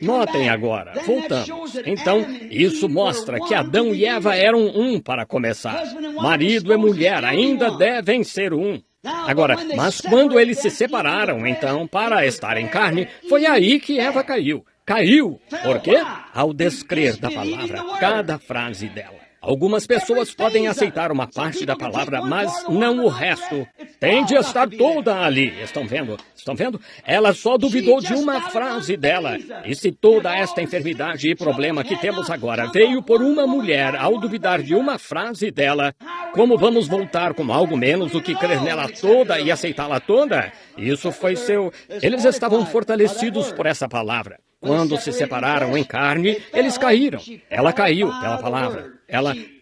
[SPEAKER 1] Notem agora, voltamos. Então, isso mostra que Adão e Eva eram um para começar. Marido e mulher ainda devem ser um. Agora, mas quando eles se separaram, então, para estar em carne, foi aí que Eva caiu. Caiu. Por quê? Ao descrer da palavra, cada frase dela. Algumas pessoas podem aceitar uma parte da palavra, mas não o resto. Tem de estar toda ali. Estão vendo? Estão vendo? Ela só duvidou de uma frase dela. E se toda esta enfermidade e problema que temos agora veio por uma mulher ao duvidar de uma frase dela, como vamos voltar com algo menos do que crer nela toda e aceitá-la toda? Isso foi seu... Eles estavam fortalecidos por essa palavra. Quando se separaram em carne, eles caíram. Ela caiu pela palavra.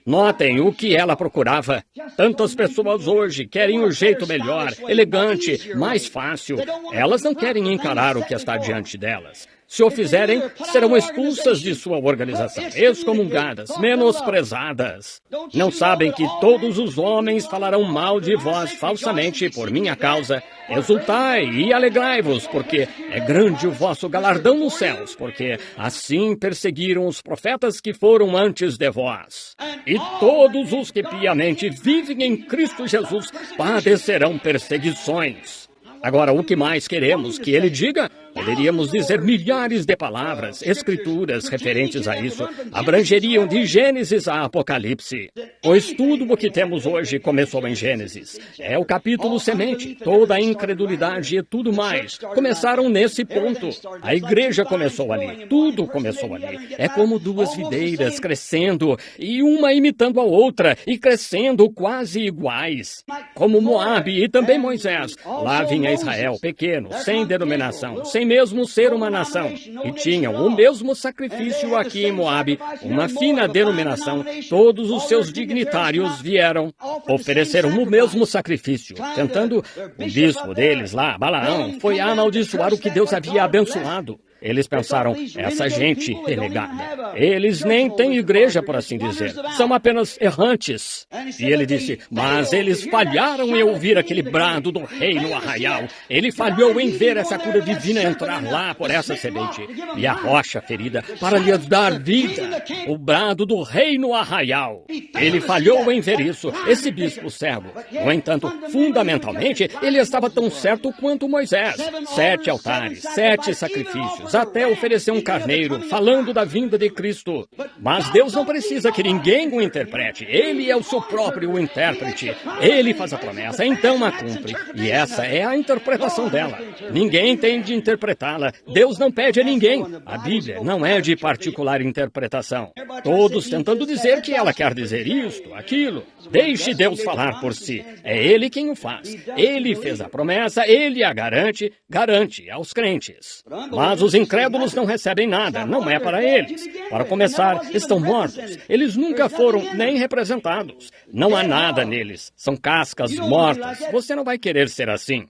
[SPEAKER 1] Notem o que ela procurava. Tantas pessoas hoje querem um jeito melhor, elegante, mais fácil. Elas não querem encarar o que está diante delas. Se o fizerem, serão expulsas de sua organização, excomungadas, menosprezadas. Não sabem que todos os homens falarão mal de vós falsamente por minha causa. Exultai e alegrai-vos, porque é grande o vosso galardão nos céus, porque assim perseguiram os profetas que foram antes de vós. E todos os que piamente vivem em Cristo Jesus padecerão perseguições. Agora, o que mais queremos que ele diga? Poderíamos dizer milhares de palavras, escrituras referentes a isso, abrangeriam de Gênesis a Apocalipse. Pois tudo o que temos hoje começou em Gênesis. É o capítulo semente, toda a incredulidade e tudo mais começaram nesse ponto. A igreja começou ali, tudo começou ali. É como duas videiras crescendo, e uma imitando a outra, e crescendo quase iguais. Como Moabe e também Moisés. Lá vinha Israel, pequeno, sem denominação, sem mesmo ser uma nação, e tinham o mesmo sacrifício aqui em Moabe, uma fina denominação. Todos os seus dignitários vieram, ofereceram o mesmo sacrifício, tentando, o bispo deles lá, Balaão, foi amaldiçoar o que Deus havia abençoado. Eles pensaram, essa gente renegada. Eles nem têm igreja, por assim dizer. São apenas errantes. E ele disse, mas eles falharam em ouvir aquele brado do rei no arraial. Ele falhou em ver essa cura divina entrar lá por essa semente. E a rocha ferida para lhes dar vida. O brado do rei no arraial. Ele falhou em ver isso, esse bispo cego. No entanto, fundamentalmente, ele estava tão certo quanto Moisés. 7 altares, 7 sacrifícios, até oferecer um carneiro, falando da vinda de Cristo. Mas Deus não precisa que ninguém o interprete. Ele é o seu próprio intérprete. Ele faz a promessa, então a cumpre. E essa é a interpretação dela. Ninguém tem de interpretá-la. Deus não pede a ninguém. A Bíblia não é de particular interpretação. Todos tentando dizer que ela quer dizer isto, aquilo. Deixe Deus falar por si. É Ele quem o faz. Ele fez a promessa, Ele a garante aos crentes. Mas os incrédulos não recebem nada, não é para eles. Para começar, estão mortos. Eles nunca foram nem representados. Não há nada neles. São cascas mortas. Você não vai querer ser assim.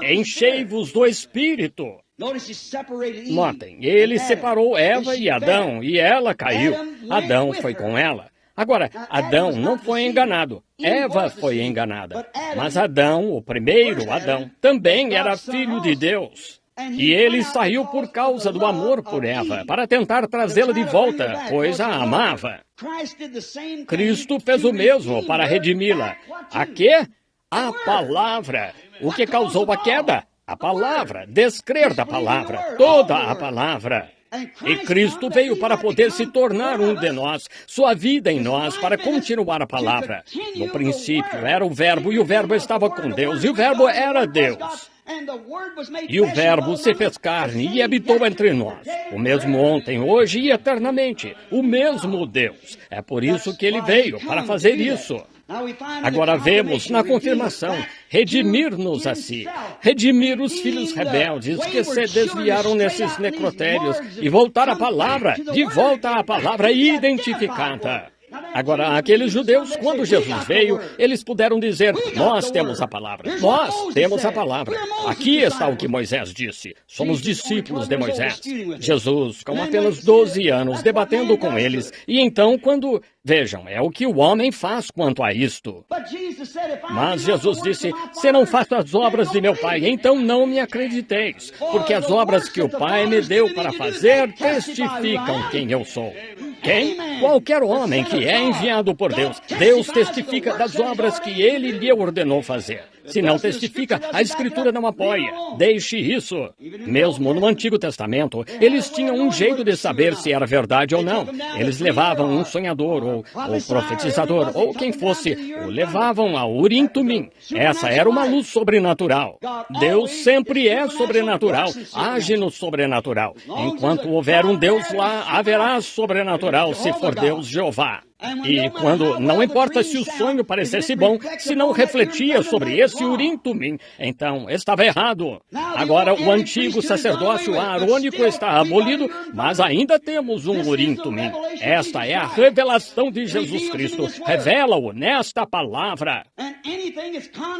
[SPEAKER 1] Enchei-vos do Espírito. Notem, ele separou Eva e Adão, e ela caiu. Adão foi com ela. Agora, Adão não foi enganado. Eva foi enganada. Mas Adão, o primeiro Adão, também era filho de Deus. E ele saiu por causa do amor por Eva, para tentar trazê-la de volta, pois a amava. Cristo fez o mesmo para redimi-la. A quê? A palavra. O que causou a queda? A palavra. Descrer da palavra. Toda a palavra. E Cristo veio para poder se tornar um de nós, sua vida em nós, para continuar a palavra. No princípio era o Verbo, e o Verbo estava com Deus, e o Verbo era Deus. E o Verbo se fez carne e habitou entre nós. O mesmo ontem, hoje e eternamente. O mesmo Deus. É por isso que ele veio, para fazer isso. Agora vemos na confirmação, redimir-nos a si, redimir os filhos rebeldes que se desviaram nesses necrotérios e voltar à palavra, de volta à palavra identificada. Agora, aqueles judeus, quando Jesus veio, eles puderam dizer, nós temos a palavra, nós temos a palavra. Aqui está o que Moisés disse, somos discípulos de Moisés. Jesus, com apenas 12 anos, debatendo com eles, e então quando... Vejam, é o que o homem faz quanto a isto. Mas Jesus disse, se não faço as obras de meu Pai, então não me acrediteis, porque as obras que o Pai me deu para fazer testificam quem eu sou. Quem? Qualquer homem que é enviado por Deus. Deus testifica das obras que Ele lhe ordenou fazer. Se não testifica, a Escritura não apoia. Deixe isso. Mesmo no Antigo Testamento, eles tinham um jeito de saber se era verdade ou não. Eles levavam um sonhador, ou profetizador, ou quem fosse, o levavam a Urim Tumim. Essa era uma luz sobrenatural. Deus sempre é sobrenatural, age no sobrenatural. Enquanto houver um Deus lá, haverá sobrenatural, se for Deus Jeová. E quando, não importa se o sonho parecesse bom, se não refletia sobre esse Urim Tumim, então estava errado. Agora o antigo sacerdócio arônico está abolido, mas ainda temos um Urim Tumim. Esta é a revelação de Jesus Cristo. Revela-o nesta palavra.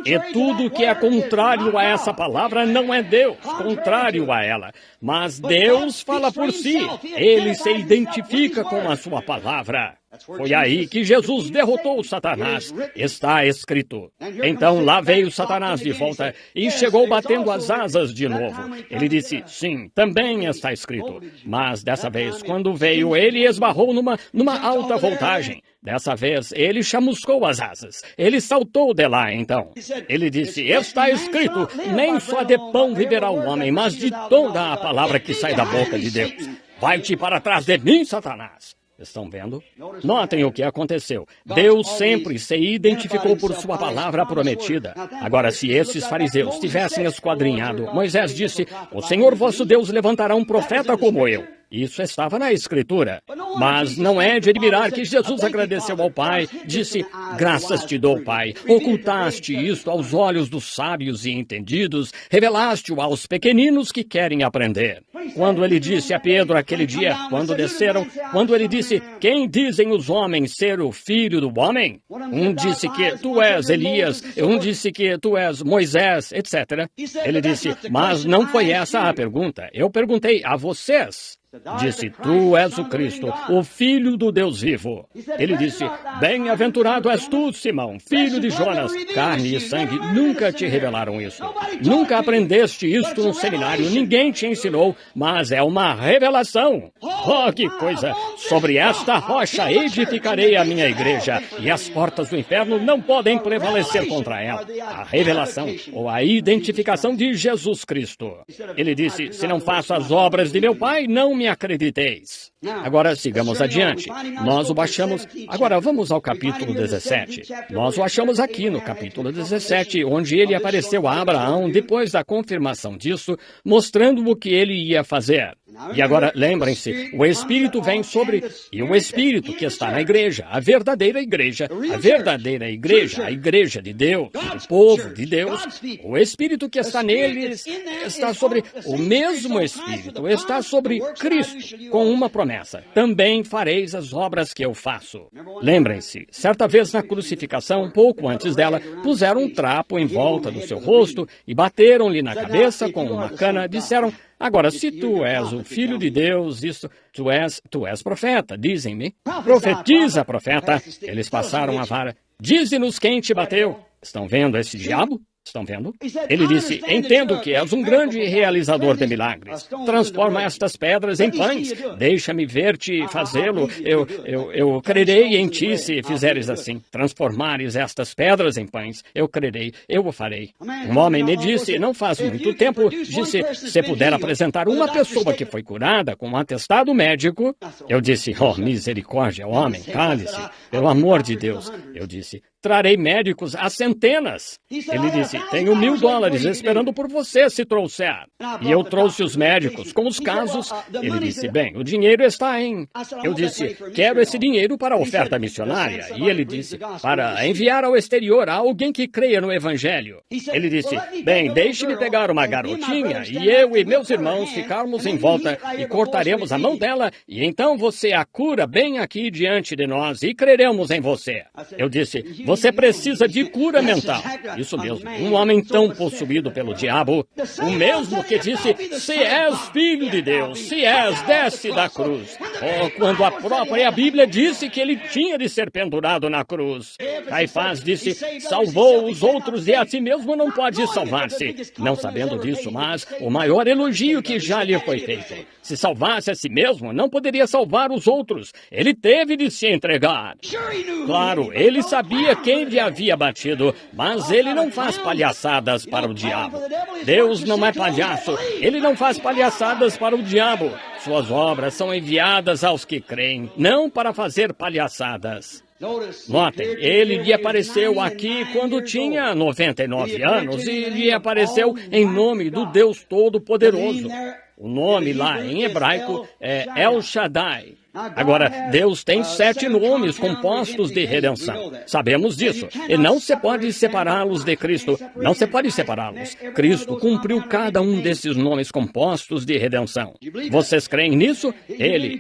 [SPEAKER 1] E tudo que é contrário a essa palavra não é Deus, contrário a ela. Mas Deus fala por si. Ele se identifica com a sua palavra. Foi aí que Jesus derrotou Satanás. Está escrito. Então lá veio Satanás de volta e chegou batendo as asas de novo. Ele disse, sim, também está escrito. Mas dessa vez, quando veio, ele esbarrou numa alta voltagem. Dessa vez, ele chamuscou as asas. Ele saltou de lá, então. Ele disse, está escrito, nem só de pão viverá o homem, mas de toda a palavra que sai da boca de Deus. Vai-te para trás de mim, Satanás. Estão vendo? Notem o que aconteceu. Deus sempre se identificou por sua palavra prometida. Agora, se esses fariseus tivessem esquadrinhado, Moisés disse, o Senhor vosso Deus levantará um profeta como eu. Isso estava na Escritura. Mas não é de admirar que Jesus agradeceu ao Pai, disse, graças te dou, Pai. Ocultaste isto aos olhos dos sábios e entendidos, revelaste-o aos pequeninos que querem aprender. Quando ele disse a Pedro aquele dia, quando desceram, quando ele disse, quem dizem os homens ser o Filho do Homem? Um disse que tu és Elias, um disse que tu és Moisés, etc. Ele disse, mas não foi essa a pergunta. Eu perguntei a vocês. Disse, tu és o Cristo, o Filho do Deus vivo. Ele disse, bem-aventurado és tu, Simão, filho de Jonas. Carne e sangue nunca te revelaram isso. Nunca aprendeste isto no seminário, ninguém te ensinou, mas é uma revelação. Oh, que coisa! Sobre esta rocha edificarei a minha igreja, e as portas do inferno não podem prevalecer contra ela. A revelação, ou a identificação de Jesus Cristo. Ele disse, se não faço as obras de meu Pai, não me acrediteis. Agora sigamos adiante. Nós o achamos... Agora vamos ao capítulo 17. Nós o achamos aqui no capítulo 17, onde ele apareceu a Abraão depois da confirmação disso, mostrando o que ele ia fazer. E agora, lembrem-se, o Espírito vem sobre... E o Espírito que está na igreja, a verdadeira igreja, a igreja de Deus, o povo de Deus, o Espírito que está neles está sobre... O mesmo Espírito está sobre Cristo, com uma promessa. Também fareis as obras que eu faço. Lembrem-se, certa vez na crucificação, pouco antes dela, puseram um trapo em volta do seu rosto e bateram-lhe na cabeça com uma cana, disseram... Agora, se tu és o Filho de Deus, tu és profeta, dizem-me. Profetiza, profeta. Eles passaram a vara. Dize-nos quem te bateu. Estão vendo esse diabo? Estão vendo? Ele disse, entendo que és um grande realizador de milagres. Transforma estas pedras em pães. Deixa-me ver-te fazê-lo. Eu crerei em ti se fizeres assim. Transformares estas pedras em pães. Eu crerei. Eu o farei. Um homem me disse, não faz muito tempo, disse, se puder apresentar uma pessoa que foi curada com um atestado médico. Eu disse, oh, misericórdia, homem, cale-se. Pelo amor de Deus. Eu disse, trarei médicos a centenas. Ele disse, tenho $1.000 esperando por você se trouxer. E eu trouxe os médicos com os casos. Ele disse, bem, o dinheiro está em... Eu disse, quero esse dinheiro para a oferta missionária. E ele disse, para enviar ao exterior a alguém que creia no Evangelho. Ele disse, bem, deixe-me pegar uma garotinha e eu e meus irmãos ficarmos em volta e cortaremos a mão dela e então você a cura bem aqui diante de nós e creremos em você. Eu disse, você precisa de cura mental. Isso mesmo, um homem tão possuído pelo diabo, o mesmo que disse, se és filho de Deus, se és, desce da cruz. Oh, quando a própria Bíblia disse que ele tinha de ser pendurado na cruz. Caifás disse, salvou os outros e a si mesmo não pode salvar-se. Não sabendo disso, mas o maior elogio que já lhe foi feito. Se salvasse a si mesmo, não poderia salvar os outros. Ele teve de se entregar. Claro, ele sabia quem lhe havia batido, mas ele não faz palhaçadas para o diabo. Deus não é palhaço, ele não faz palhaçadas para o diabo. Suas obras são enviadas aos que creem, não para fazer palhaçadas. Notem, ele lhe apareceu aqui quando tinha 99 anos e lhe apareceu em nome do Deus Todo-Poderoso. O nome lá em hebraico é El Shaddai. Agora, Deus tem 7 nomes compostos de redenção. Sabemos disso. E não se pode separá-los de Cristo. Não se pode separá-los. Cristo cumpriu cada um desses nomes compostos de redenção. Vocês creem nisso?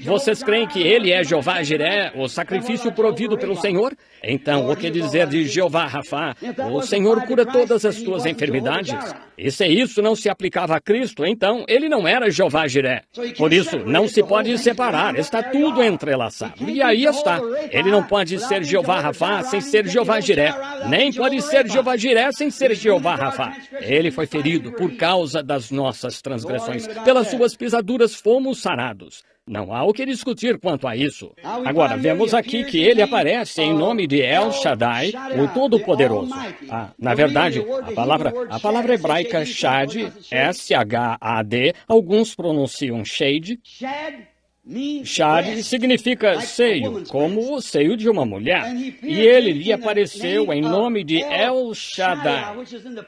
[SPEAKER 1] Vocês creem que Ele é Jeová Jiré, o sacrifício provido pelo Senhor? Então, o que dizer de Jeová Rafá? O Senhor cura todas as tuas enfermidades. E se isso não se aplicava a Cristo, então Ele não era Jeová Jiré. Por isso, não se pode separar. Está tudo entrelaçado. E aí está. Ele não pode ser Jeová Rafá sem ser Jeová Jiré. Nem pode ser Jeová Jiré sem ser Jeová Rafá. Ele foi ferido por causa das nossas transgressões. Pelas suas pisaduras fomos sarados. Não há o que discutir quanto a isso. Agora, vemos aqui que ele aparece em nome de El Shaddai, o Todo-Poderoso. Na verdade, a palavra hebraica Shad, S-H-A-D, alguns pronunciam Shade. Shad significa seio, como o seio de uma mulher. E ele lhe apareceu em nome de El Shaddai,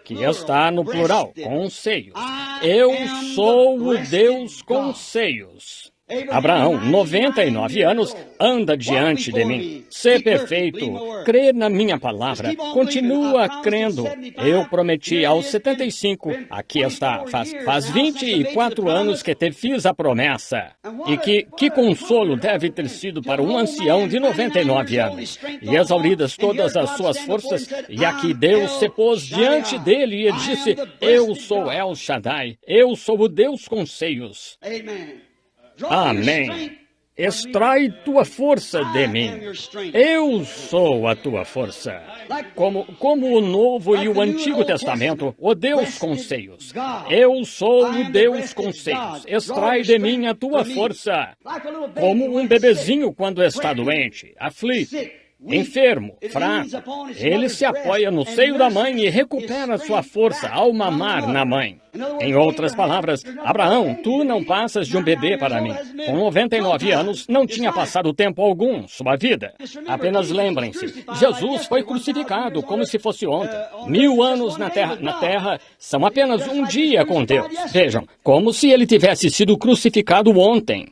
[SPEAKER 1] que está no plural, com seios. Eu sou o Deus com seios. Abraão, 99 anos, anda diante de mim. Sê perfeito, crê na minha palavra, continua crendo. Eu prometi aos 75, aqui está, faz 24 anos que te fiz a promessa. E que consolo deve ter sido para um ancião de 99 anos. E exauridas todas as suas forças, e aqui Deus se pôs diante dele e disse, eu sou El Shaddai, eu sou o Deus com seios. Amém. Extrai tua força de mim. Eu sou a tua força. Como o Novo e o Antigo Testamento, o Deus com seios. Eu sou o Deus com seios. Extrai de mim a tua força. Como um bebezinho quando está doente, aflito, enfermo, fraco. Ele se apoia no seio da mãe e recupera sua força ao mamar na mãe. Em outras palavras, Abraão, tu não passas de um bebê para mim. Com 99 anos, não tinha passado tempo algum sua vida. Apenas lembrem-se, Jesus foi crucificado como se fosse ontem. 1000 anos na terra são apenas um dia com Deus. Vejam, como se ele tivesse sido crucificado ontem.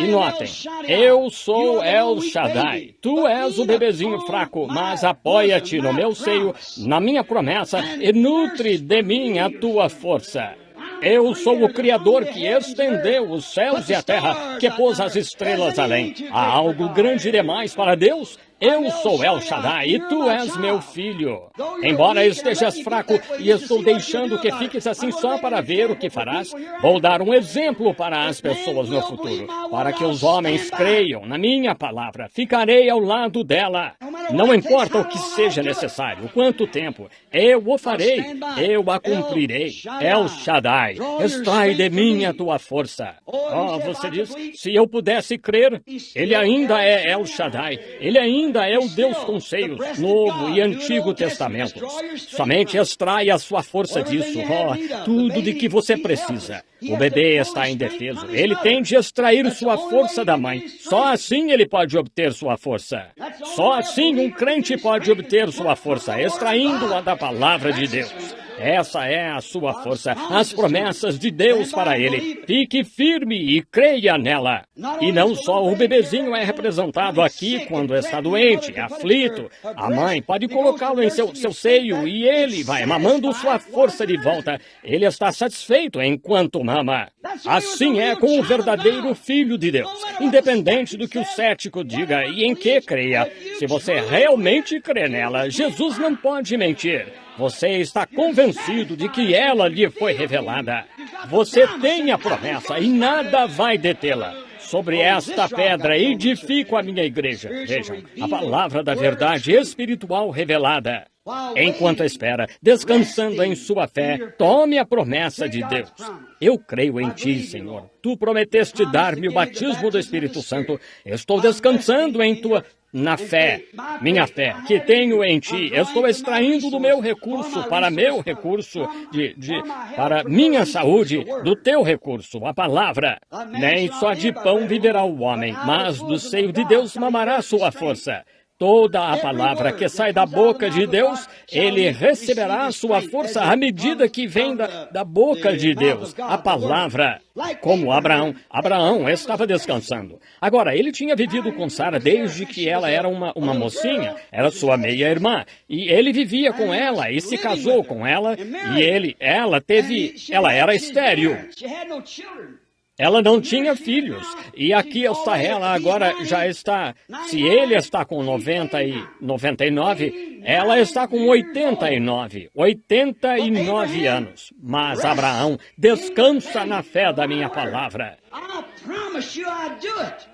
[SPEAKER 1] E notem, eu sou El Shaddai. Tu és o bebezinho fraco, mas apoia-te no meu seio, na minha promessa, e nutre de mim a tua força. Eu sou o Criador que estendeu os céus e a terra, que pôs as estrelas além. Há algo grande demais para Deus? Eu sou El Shaddai e tu és meu filho. Embora estejas fraco e estou deixando que fiques assim só para ver o que farás, vou dar um exemplo para as pessoas no futuro, para que os homens creiam na minha palavra. Ficarei ao lado dela. Não importa o que seja necessário, quanto tempo, eu o farei, eu a cumprirei. El Shaddai, extrai de mim a tua força. Oh, você diz, se eu pudesse crer, ele ainda é El Shaddai, ele ainda é o Deus com seios, Novo e Antigo Testamentos. Somente extrai a sua força disso. Oh, tudo de que você precisa. O bebê está indefeso. Ele tem de extrair sua força da mãe. Só assim ele pode obter sua força. Só assim um crente pode obter sua força, extraindo-a da palavra de Deus. Essa é a sua força, as promessas de Deus para ele. Fique firme e creia nela. E não só o bebezinho é representado aqui quando está doente, aflito. A mãe pode colocá-lo em seu seio e ele vai mamando sua força de volta. Ele está satisfeito enquanto mama. Assim é com o verdadeiro Filho de Deus. Independente do que o cético diga e em que creia, se você realmente crê nela, Jesus não pode mentir. Você está convencido de que ela lhe foi revelada. Você tem a promessa e nada vai detê-la. Sobre esta pedra edifico a minha igreja. Vejam, a palavra da verdade espiritual revelada. Enquanto espera, descansando em sua fé, tome a promessa de Deus. Eu creio em ti, Senhor. Tu prometeste dar-me o batismo do Espírito Santo. Estou descansando em na fé, minha fé, que tenho em ti. Estou extraindo do meu recurso para meu recurso, para minha saúde, do teu recurso, a palavra. Nem só de pão viverá o homem, mas do seio de Deus mamará sua força. Toda a palavra que sai da boca de Deus, ele receberá sua força à medida que vem da boca de Deus, a palavra. Como Abraão estava descansando. Agora, ele tinha vivido com Sara desde que ela era uma mocinha, era sua meia-irmã, e ele vivia com ela e se casou com ela, e ela era estéril. Ela não tinha filhos. E aqui está ela, agora já está... Se ele está com 90 e 99, ela está com 89. 89 anos. Mas Abraão descansa na fé da minha palavra.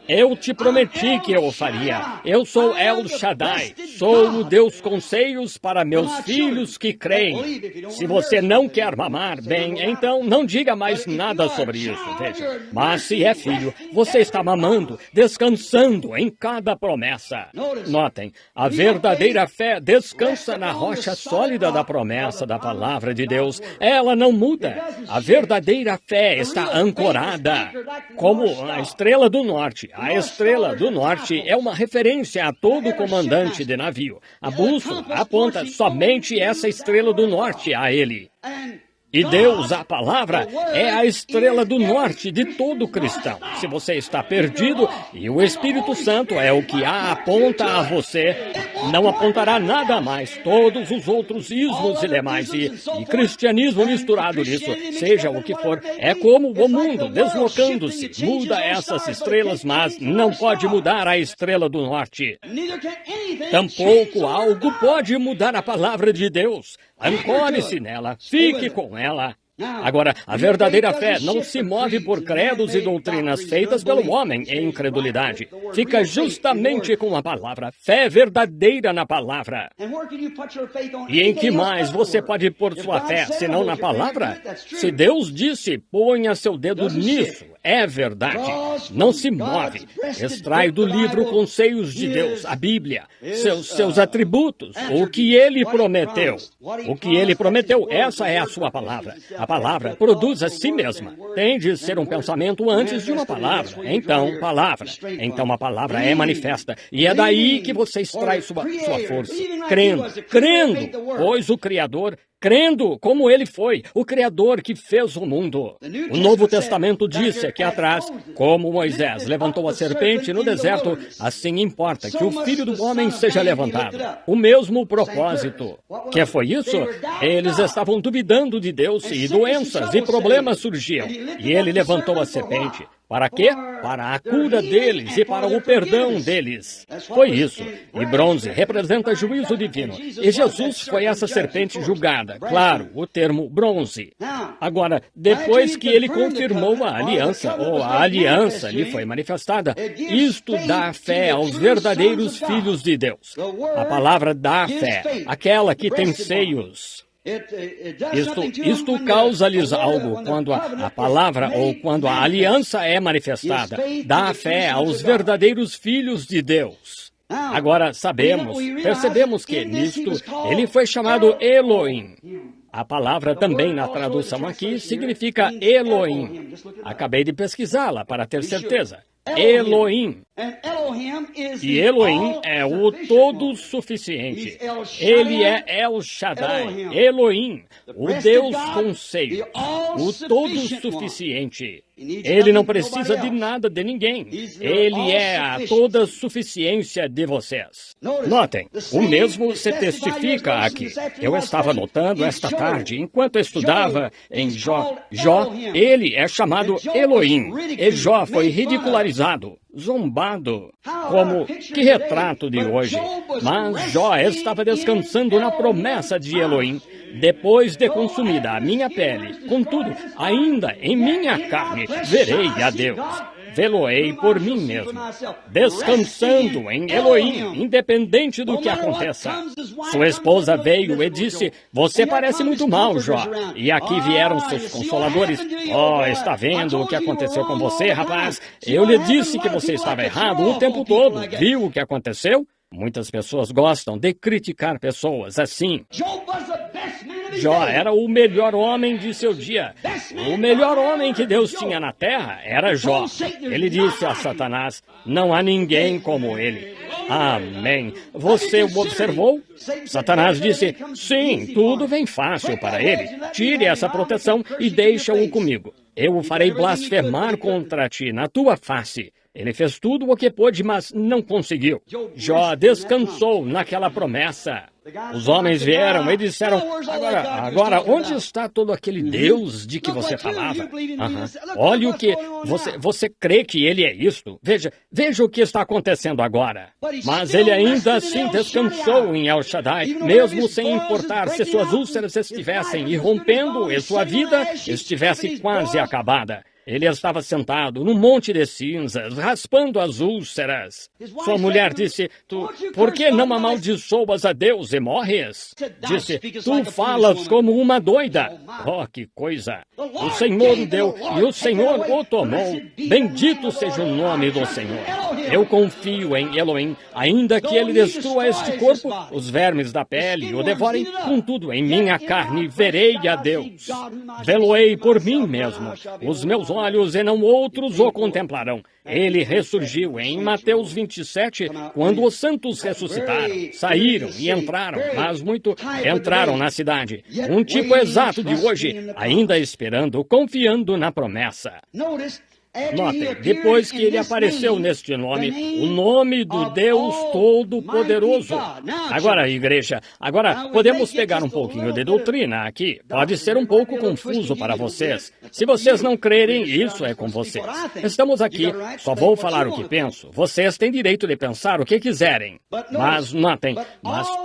[SPEAKER 1] Eu te prometi que eu o faria. Eu sou El Shaddai. Sou o Deus com seios para meus filhos que creem. Se você não quer mamar, bem, então não diga mais nada sobre isso, veja. Mas se é filho, você está mamando, descansando em cada promessa. Notem, a verdadeira fé descansa na rocha sólida da promessa da palavra de Deus. Ela não muda. A verdadeira fé está ancorada. Como a estrela do norte. A estrela do norte é uma referência a todo comandante de navio. A bússola aponta somente essa estrela do norte a ele. E Deus, a palavra, é a estrela do norte de todo cristão. Se você está perdido e o Espírito Santo é o que a aponta a você, não apontará nada mais. Todos os outros ismos e demais, e cristianismo misturado nisso, seja o que for, é como o mundo deslocando-se. Muda essas estrelas, mas não pode mudar a estrela do norte. Tampouco algo pode mudar a palavra de Deus. Ancore-se nela, fique com ela. Agora, a verdadeira fé não se move por credos e doutrinas feitas pelo homem em incredulidade. Fica justamente com a palavra, fé verdadeira na palavra. E em que mais você pode pôr sua fé, senão na palavra? Se Deus disse, ponha seu dedo nisso, é verdade. Não se move. Extrai do livro Conselhos de Deus, a Bíblia, seus atributos, o que Ele prometeu. O que Ele prometeu, essa é a sua palavra. A palavra produz a si mesma. Tem de ser um pensamento antes de uma palavra. Então, palavra. Então, a palavra é manifesta. E é daí que você extrai sua força. Crendo, pois o Criador, crendo como Ele foi, o Criador que fez o mundo. O Novo Testamento disse aqui atrás, como Moisés levantou a serpente no deserto, assim importa que o Filho do Homem seja levantado. O mesmo propósito. Que foi isso? Eles estavam duvidando de Deus e doenças e problemas surgiam. E Ele levantou a serpente. Para quê? Para a cura deles e para o perdão deles. Foi isso. E bronze representa juízo divino. E Jesus foi essa serpente julgada. Claro, o termo bronze. Agora, depois que ele confirmou a aliança, ou a aliança lhe foi manifestada, isto dá fé aos verdadeiros filhos de Deus. A palavra dá fé, aquela que tem seios. Isto causa-lhes algo quando a palavra ou quando a aliança é manifestada. Dá fé aos verdadeiros filhos de Deus. Agora percebemos que nisto ele foi chamado Elohim. A palavra também na tradução aqui significa Elohim. Acabei de pesquisá-la para ter certeza. Elohim. E Elohim é o todo-suficiente. Ele é El Shaddai, Elohim, o Deus com seio, o todo-suficiente. Ele não precisa de nada de ninguém. Ele é a toda suficiência de vocês. Notem, o mesmo se testifica aqui. Eu estava notando esta tarde, enquanto estudava em Jó, ele é chamado Elohim. E Jó foi ridicularizado, zombado, como que retrato de hoje. Mas Jó estava descansando na promessa de Elohim, depois de consumida a minha pele. Contudo, ainda em minha carne, verei a Deus. Vê-lo-ei por mim mesmo, descansando em Elohim, independente do que aconteça. Sua esposa veio e disse, você parece muito mal, Jó. E aqui vieram seus consoladores. Está vendo o que aconteceu com você, rapaz? Eu lhe disse que você estava errado o tempo todo. Viu o que aconteceu? Muitas pessoas gostam de criticar pessoas assim. Jó era o melhor homem de seu dia. O melhor homem que Deus tinha na terra era Jó. Ele disse a Satanás, não há ninguém como ele. Amém. Você o observou? Satanás disse, sim, tudo vem fácil para ele. Tire essa proteção e deixa-o comigo. Eu o farei blasfemar contra ti na tua face. Ele fez tudo o que pôde, mas não conseguiu. Jó descansou naquela promessa. Os homens vieram e disseram, agora, onde está todo aquele Deus de que você falava? Olha o que... Você crê que ele é isto? Veja o que está acontecendo agora. Mas ele ainda assim descansou em El Shaddai, mesmo sem importar se suas úlceras estivessem irrompendo e sua vida estivesse quase acabada. Ele estava sentado num monte de cinzas, raspando as úlceras. Sua mulher disse, por que não amaldiçoas a Deus e morres? Disse, tu falas como uma doida. Que coisa! O Senhor o deu e o Senhor o tomou. Bendito seja o nome do Senhor. Eu confio em Elohim, ainda que ele destrua este corpo, os vermes da pele o devorem, contudo em minha carne verei a Deus. Vê-lo-ei por mim mesmo. Os meus olhos e não outros o contemplarão. Ele ressurgiu em Mateus 27, quando os santos ressuscitaram, saíram e entraram, mas muito entraram na cidade. Um tipo exato de hoje, ainda esperando, confiando na promessa. Notem, depois que ele apareceu neste nome, o nome do Deus Todo-Poderoso. Agora, igreja, podemos pegar um pouquinho de doutrina aqui. Pode ser um pouco confuso para vocês. Se vocês não crerem, isso é com vocês. Estamos aqui, só vou falar o que penso. Vocês têm direito de pensar o que quiserem. Mas notem,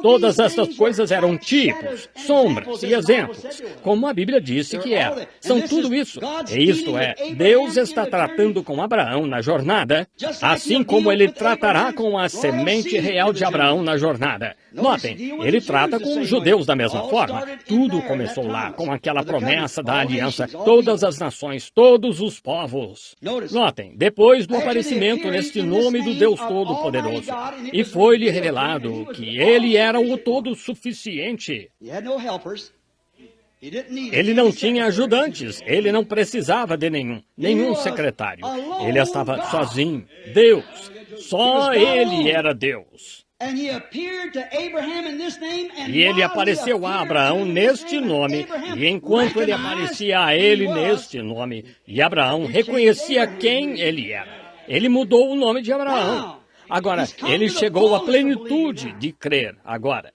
[SPEAKER 1] todas essas coisas eram tipos, sombras e exemplos, como a Bíblia disse que eram. São tudo isso. E isto é, Deus está tratando com Abraão na jornada, assim como ele tratará com a semente real de Abraão na jornada. Notem, ele trata com os judeus da mesma forma. Tudo começou lá, com aquela promessa da aliança, todas as nações, todos os povos. Notem, depois do aparecimento neste nome do Deus Todo-Poderoso, e foi-lhe revelado que ele era o todo-suficiente. Ele não tinha ajudantes, ele não precisava de nenhum secretário. Ele estava sozinho, Deus. Só ele era Deus. E ele apareceu a Abraão neste nome, e enquanto ele aparecia a ele neste nome, e Abraão reconhecia quem ele era, ele mudou o nome de Abraão. Agora, ele chegou à plenitude de crer. Agora,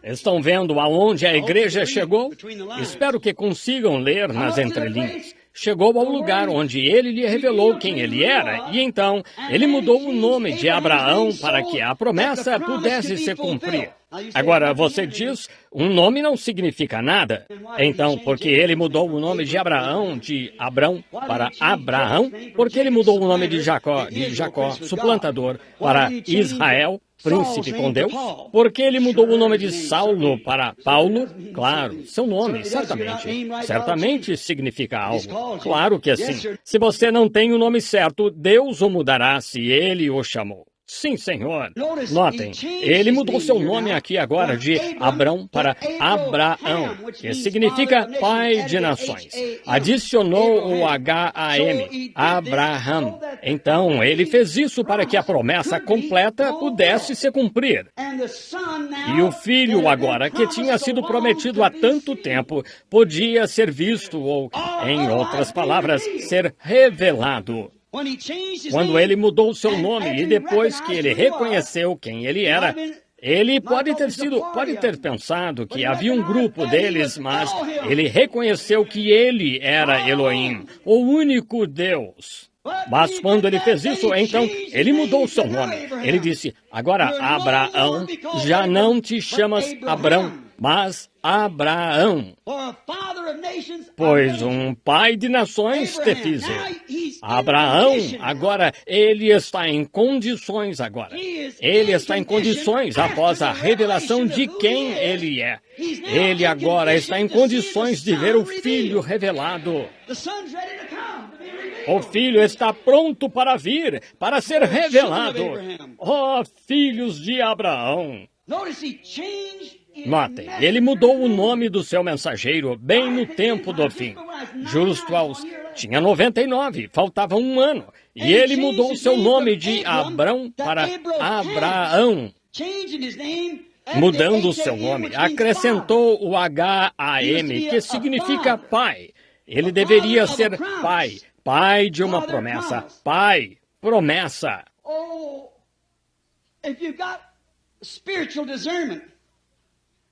[SPEAKER 1] estão vendo aonde a igreja chegou? Espero que consigam ler nas entrelinhas. Chegou ao lugar onde ele lhe revelou quem ele era, e então ele mudou o nome de Abraão para que a promessa pudesse se cumprir. Agora, você diz, um nome não significa nada. Então, porque ele mudou o nome de Abraão, de Abrão, para Abraão, porque ele mudou o nome de Jacó, suplantador, para Israel, príncipe com Deus, porque ele mudou o nome de Saulo para Paulo, claro, seu nome, certamente significa algo, claro que sim. Se você não tem o nome certo, Deus o mudará se ele o chamou. Sim, Senhor. Notem, ele mudou seu nome aqui agora de Abrão para Abraão, que significa pai de nações. Adicionou o H-A-M, Abraham. Então, ele fez isso para que a promessa completa pudesse se cumprir. E o filho agora, que tinha sido prometido há tanto tempo, podia ser visto ou, em outras palavras, ser revelado. Quando ele mudou seu nome e depois que ele reconheceu quem ele era, ele pode ter pensado que havia um grupo deles, mas ele reconheceu que ele era Elohim, o único Deus. Mas quando ele fez isso, então, ele mudou seu nome. Ele disse, agora, Abraão, já não te chamas Abrão, mas Abraão, pois um pai de nações te fiz eu. Abraão, agora, ele está em condições agora. Ele está em condições após a revelação de quem ele é. Ele agora está em condições de ver o Filho revelado. O Filho está pronto para vir, para ser revelado. Oh, filhos de Abraão! Notem, ele mudou o nome do seu mensageiro bem no tempo do fim. Justo aos... Tinha 99, faltava um ano. E ele mudou seu nome de Abrão para Abraão. Mudando seu nome, acrescentou o H-A-M, que significa pai. Ele deveria ser pai. Pai de uma promessa. Pai, promessa.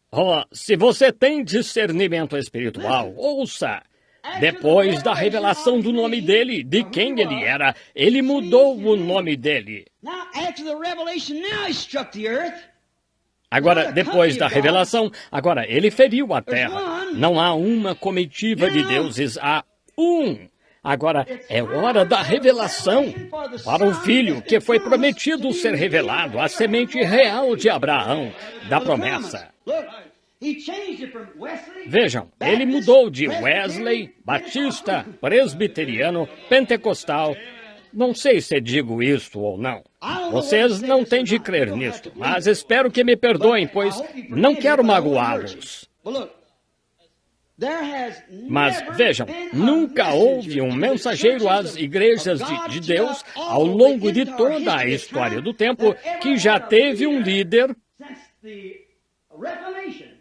[SPEAKER 1] Oh, se você tem discernimento espiritual, ouça. Depois da revelação do nome dele, de quem ele era, ele mudou o nome dele. Agora, depois da revelação, agora ele feriu a terra. Não há uma comitiva de deuses, há um. Agora é hora da revelação para o Filho que foi prometido ser revelado, a semente real de Abraão, da promessa. Vejam, ele mudou de Wesley, Batista, Presbiteriano, Pentecostal. Não sei se digo isto ou não. Vocês não têm de crer nisto, mas espero que me perdoem, pois não quero magoá-los. Mas vejam, nunca houve um mensageiro às igrejas de Deus ao longo de toda a história do tempo que já teve um líder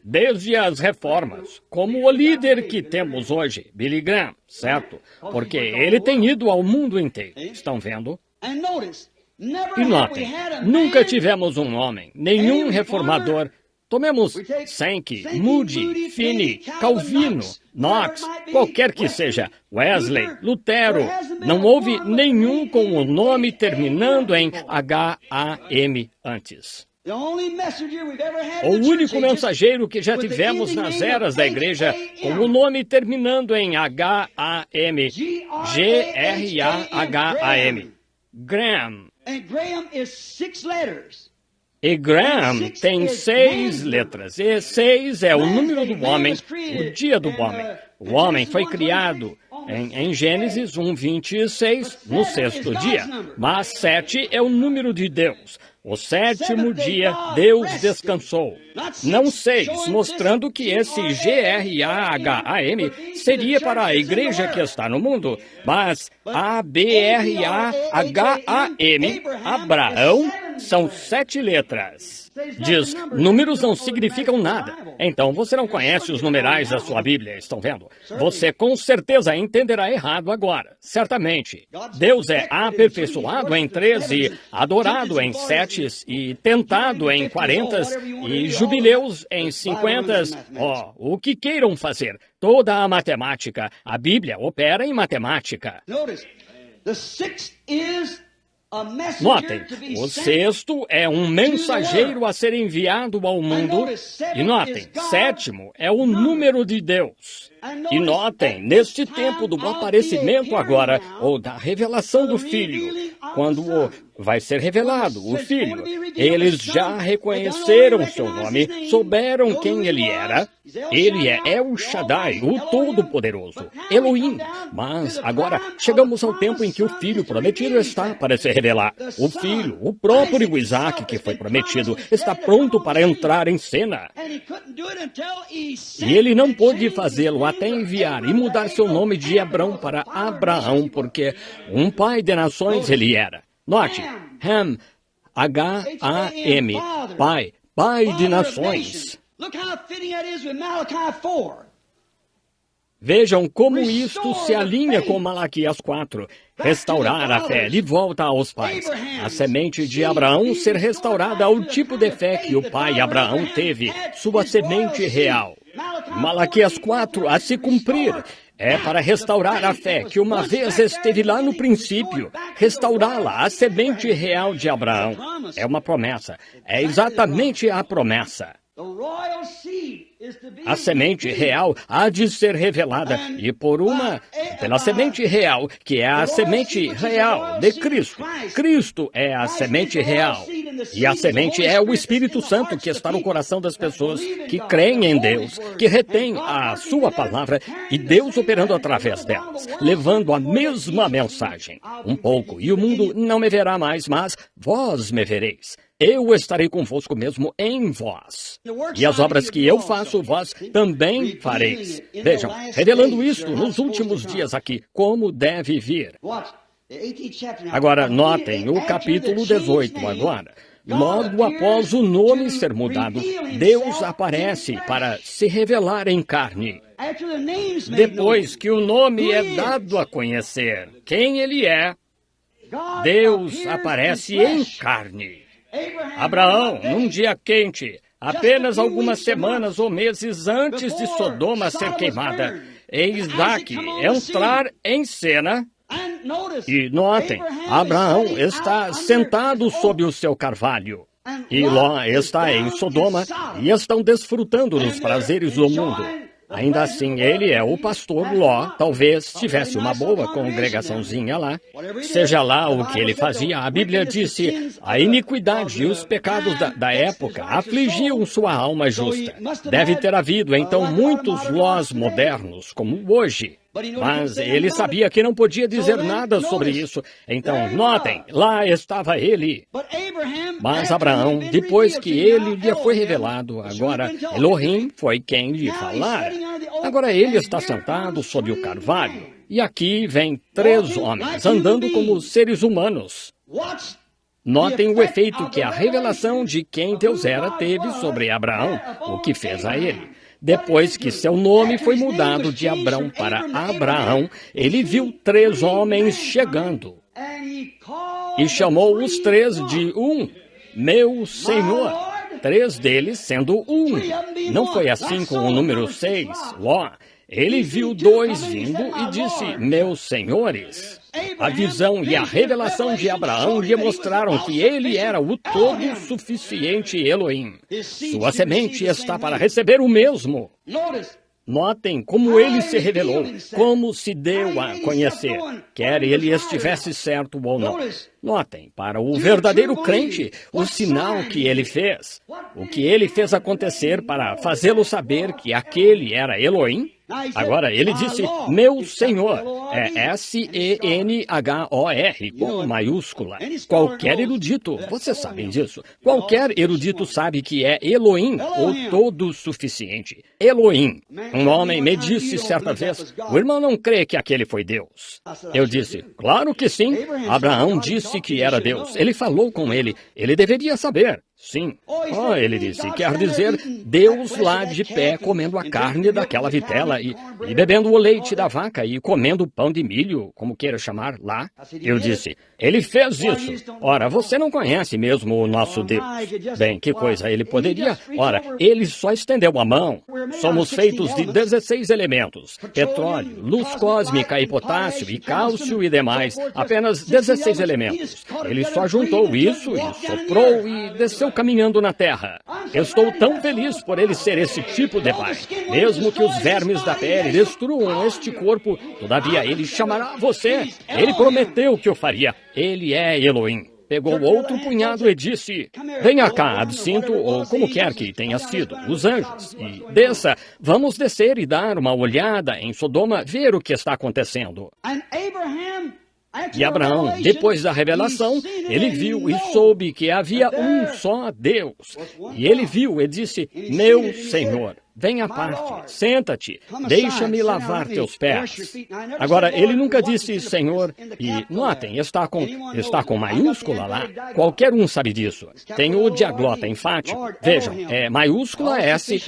[SPEAKER 1] desde as reformas, como o líder que temos hoje, Billy Graham, certo? Porque ele tem ido ao mundo inteiro, estão vendo? E notem, nunca tivemos um homem, nenhum reformador. Tomemos Sankey, Moody, Finney, Calvino, Knox, qualquer que seja, Wesley, Lutero. Não houve nenhum com o nome terminando em H-A-M antes. O único mensageiro que já tivemos nas eras da igreja com o nome terminando em H-A-M, G-R-A-H-A-M, Graham. E Graham tem 6 letras, e 6 é o número do homem, o dia do homem. O homem foi criado em Gênesis 1:26, no 6º dia, mas 7 é o número de Deus. O 7º dia, Deus descansou. Não 6, mostrando que esse G-R-A-H-A-M seria para a igreja que está no mundo, mas A-B-R-A-H-A-M, Abraão, são 7 letras. Diz, números não significam nada. Então você não conhece os numerais da sua Bíblia, estão vendo? Você com certeza entenderá errado agora. Certamente. Deus é aperfeiçoado em 13, adorado em 7 e tentado em 40 e jubileus em 50. O que queiram fazer. Toda a matemática. A Bíblia opera em matemática. Notem, o 6º é um mensageiro a ser enviado ao mundo. E notem, 7º é o número de Deus. E notem, neste tempo do aparecimento agora, ou da revelação do Filho, quando vai ser revelado o Filho, eles já reconheceram seu nome, souberam quem ele era. Ele é El Shaddai, o Todo-Poderoso, Elohim. Mas agora chegamos ao tempo em que o Filho prometido está para se revelar. O Filho, o próprio Isaac que foi prometido, está pronto para entrar em cena. E ele não pôde fazê-lo até enviar e mudar seu nome de Hebrão para Abraão, porque um pai de nações ele era. Note, Ham, H-A-M, pai de nações. Vejam como isto se alinha com Malaquias 4. Restaurar a fé de volta aos pais. A semente de Abraão ser restaurada ao tipo de fé que o pai Abraão teve, sua semente real. Malaquias 4 a se cumprir. É para restaurar a fé que uma vez esteve lá no princípio, restaurá-la, a semente real de Abraão. É uma promessa. É exatamente a promessa. A semente real há de ser revelada, e pela semente real, que é a semente real de Cristo. Cristo é a semente real. E a semente é o Espírito Santo que está no coração das pessoas que creem em Deus, que retém a sua palavra e Deus operando através delas, levando a mesma mensagem. Um pouco, e o mundo não me verá mais, mas vós me vereis. Eu estarei convosco mesmo em vós. E as obras que eu faço, vós também fareis. Vejam, revelando isto nos últimos dias aqui, como deve vir. Agora, notem o capítulo 18 agora. Logo após o nome ser mudado, Deus aparece para se revelar em carne. Depois que o nome é dado a conhecer quem ele é, Deus aparece em carne. Abraão, num dia quente, apenas algumas semanas ou meses antes de Sodoma ser queimada, e Isaac entrar em cena. E notem, Abraão está sentado sob o seu carvalho. E Ló está em Sodoma e estão desfrutando dos prazeres do mundo. Ainda assim, ele é o pastor Ló, talvez tivesse uma boa congregaçãozinha lá. Seja lá o que ele fazia, a Bíblia disse, a iniquidade e os pecados da época afligiam sua alma justa. Deve ter havido, então, muitos Lós modernos, como hoje. Mas ele sabia que não podia dizer nada sobre isso. Então, notem, lá estava ele. Mas Abraão, depois que ele lhe foi revelado, agora Elohim foi quem lhe falara. Agora ele está sentado sob o carvalho, e aqui vêm 3 homens andando como seres humanos. Notem o efeito que a revelação de quem Deus era teve sobre Abraão, o que fez a ele. Depois que seu nome foi mudado de Abrão para Abraão, ele viu 3 homens chegando. E chamou os 3 de meu Senhor. 3 deles sendo Não foi assim com o número 6, Ló. Ele viu 2 vindo e disse, meus senhores. A visão e a revelação de Abraão lhe mostraram que ele era o todo-suficiente Elohim. Sua semente está para receber o mesmo. Notem como ele se revelou, como se deu a conhecer, quer ele estivesse certo ou não. Notem, para o verdadeiro crente, o sinal que ele fez, o que ele fez acontecer para fazê-lo saber que aquele era Elohim. Agora, ele disse, meu Senhor, é S-E-N-H-O-R, com maiúscula. Qualquer erudito, vocês sabem disso, qualquer erudito sabe que é Elohim, o todo-suficiente. Elohim. Um homem me disse certa vez, o irmão não crê que aquele foi Deus. Eu disse, claro que sim. Abraão disse que era Deus. Ele falou com ele deveria saber. Sim. Ele disse, quer dizer, Deus lá de pé comendo a carne daquela vitela e bebendo o leite da vaca e comendo o pão de milho, como queira chamar, lá. Eu disse, ele fez isso. Ora, você não conhece mesmo o nosso Deus. Bem, que coisa, ele poderia... Ora, ele só estendeu a mão. Somos feitos de 16 elementos. Petróleo, luz cósmica e potássio e cálcio e demais. Apenas 16 elementos. Ele só juntou isso e soprou e desceu caminhando na terra. Eu estou tão feliz por ele ser esse tipo de pai. Mesmo que os vermes da pele destruam este corpo, todavia ele chamará você. Ele prometeu que o faria. Ele é Elohim. Pegou outro punhado e disse, venha cá, absinto, ou como quer que tenha sido, os anjos, e desça, vamos descer e dar uma olhada em Sodoma, ver o que está acontecendo. E Abraão, depois da revelação, ele viu e soube que havia um só Deus. E ele viu e disse, meu Senhor, venha à parte, senta-te, deixa-me lavar teus pés. Agora, ele nunca disse Senhor, e notem, está com maiúscula lá. Qualquer um sabe disso. Tem o diaglota enfático. Vejam, é maiúscula S-E-N-H-O-R.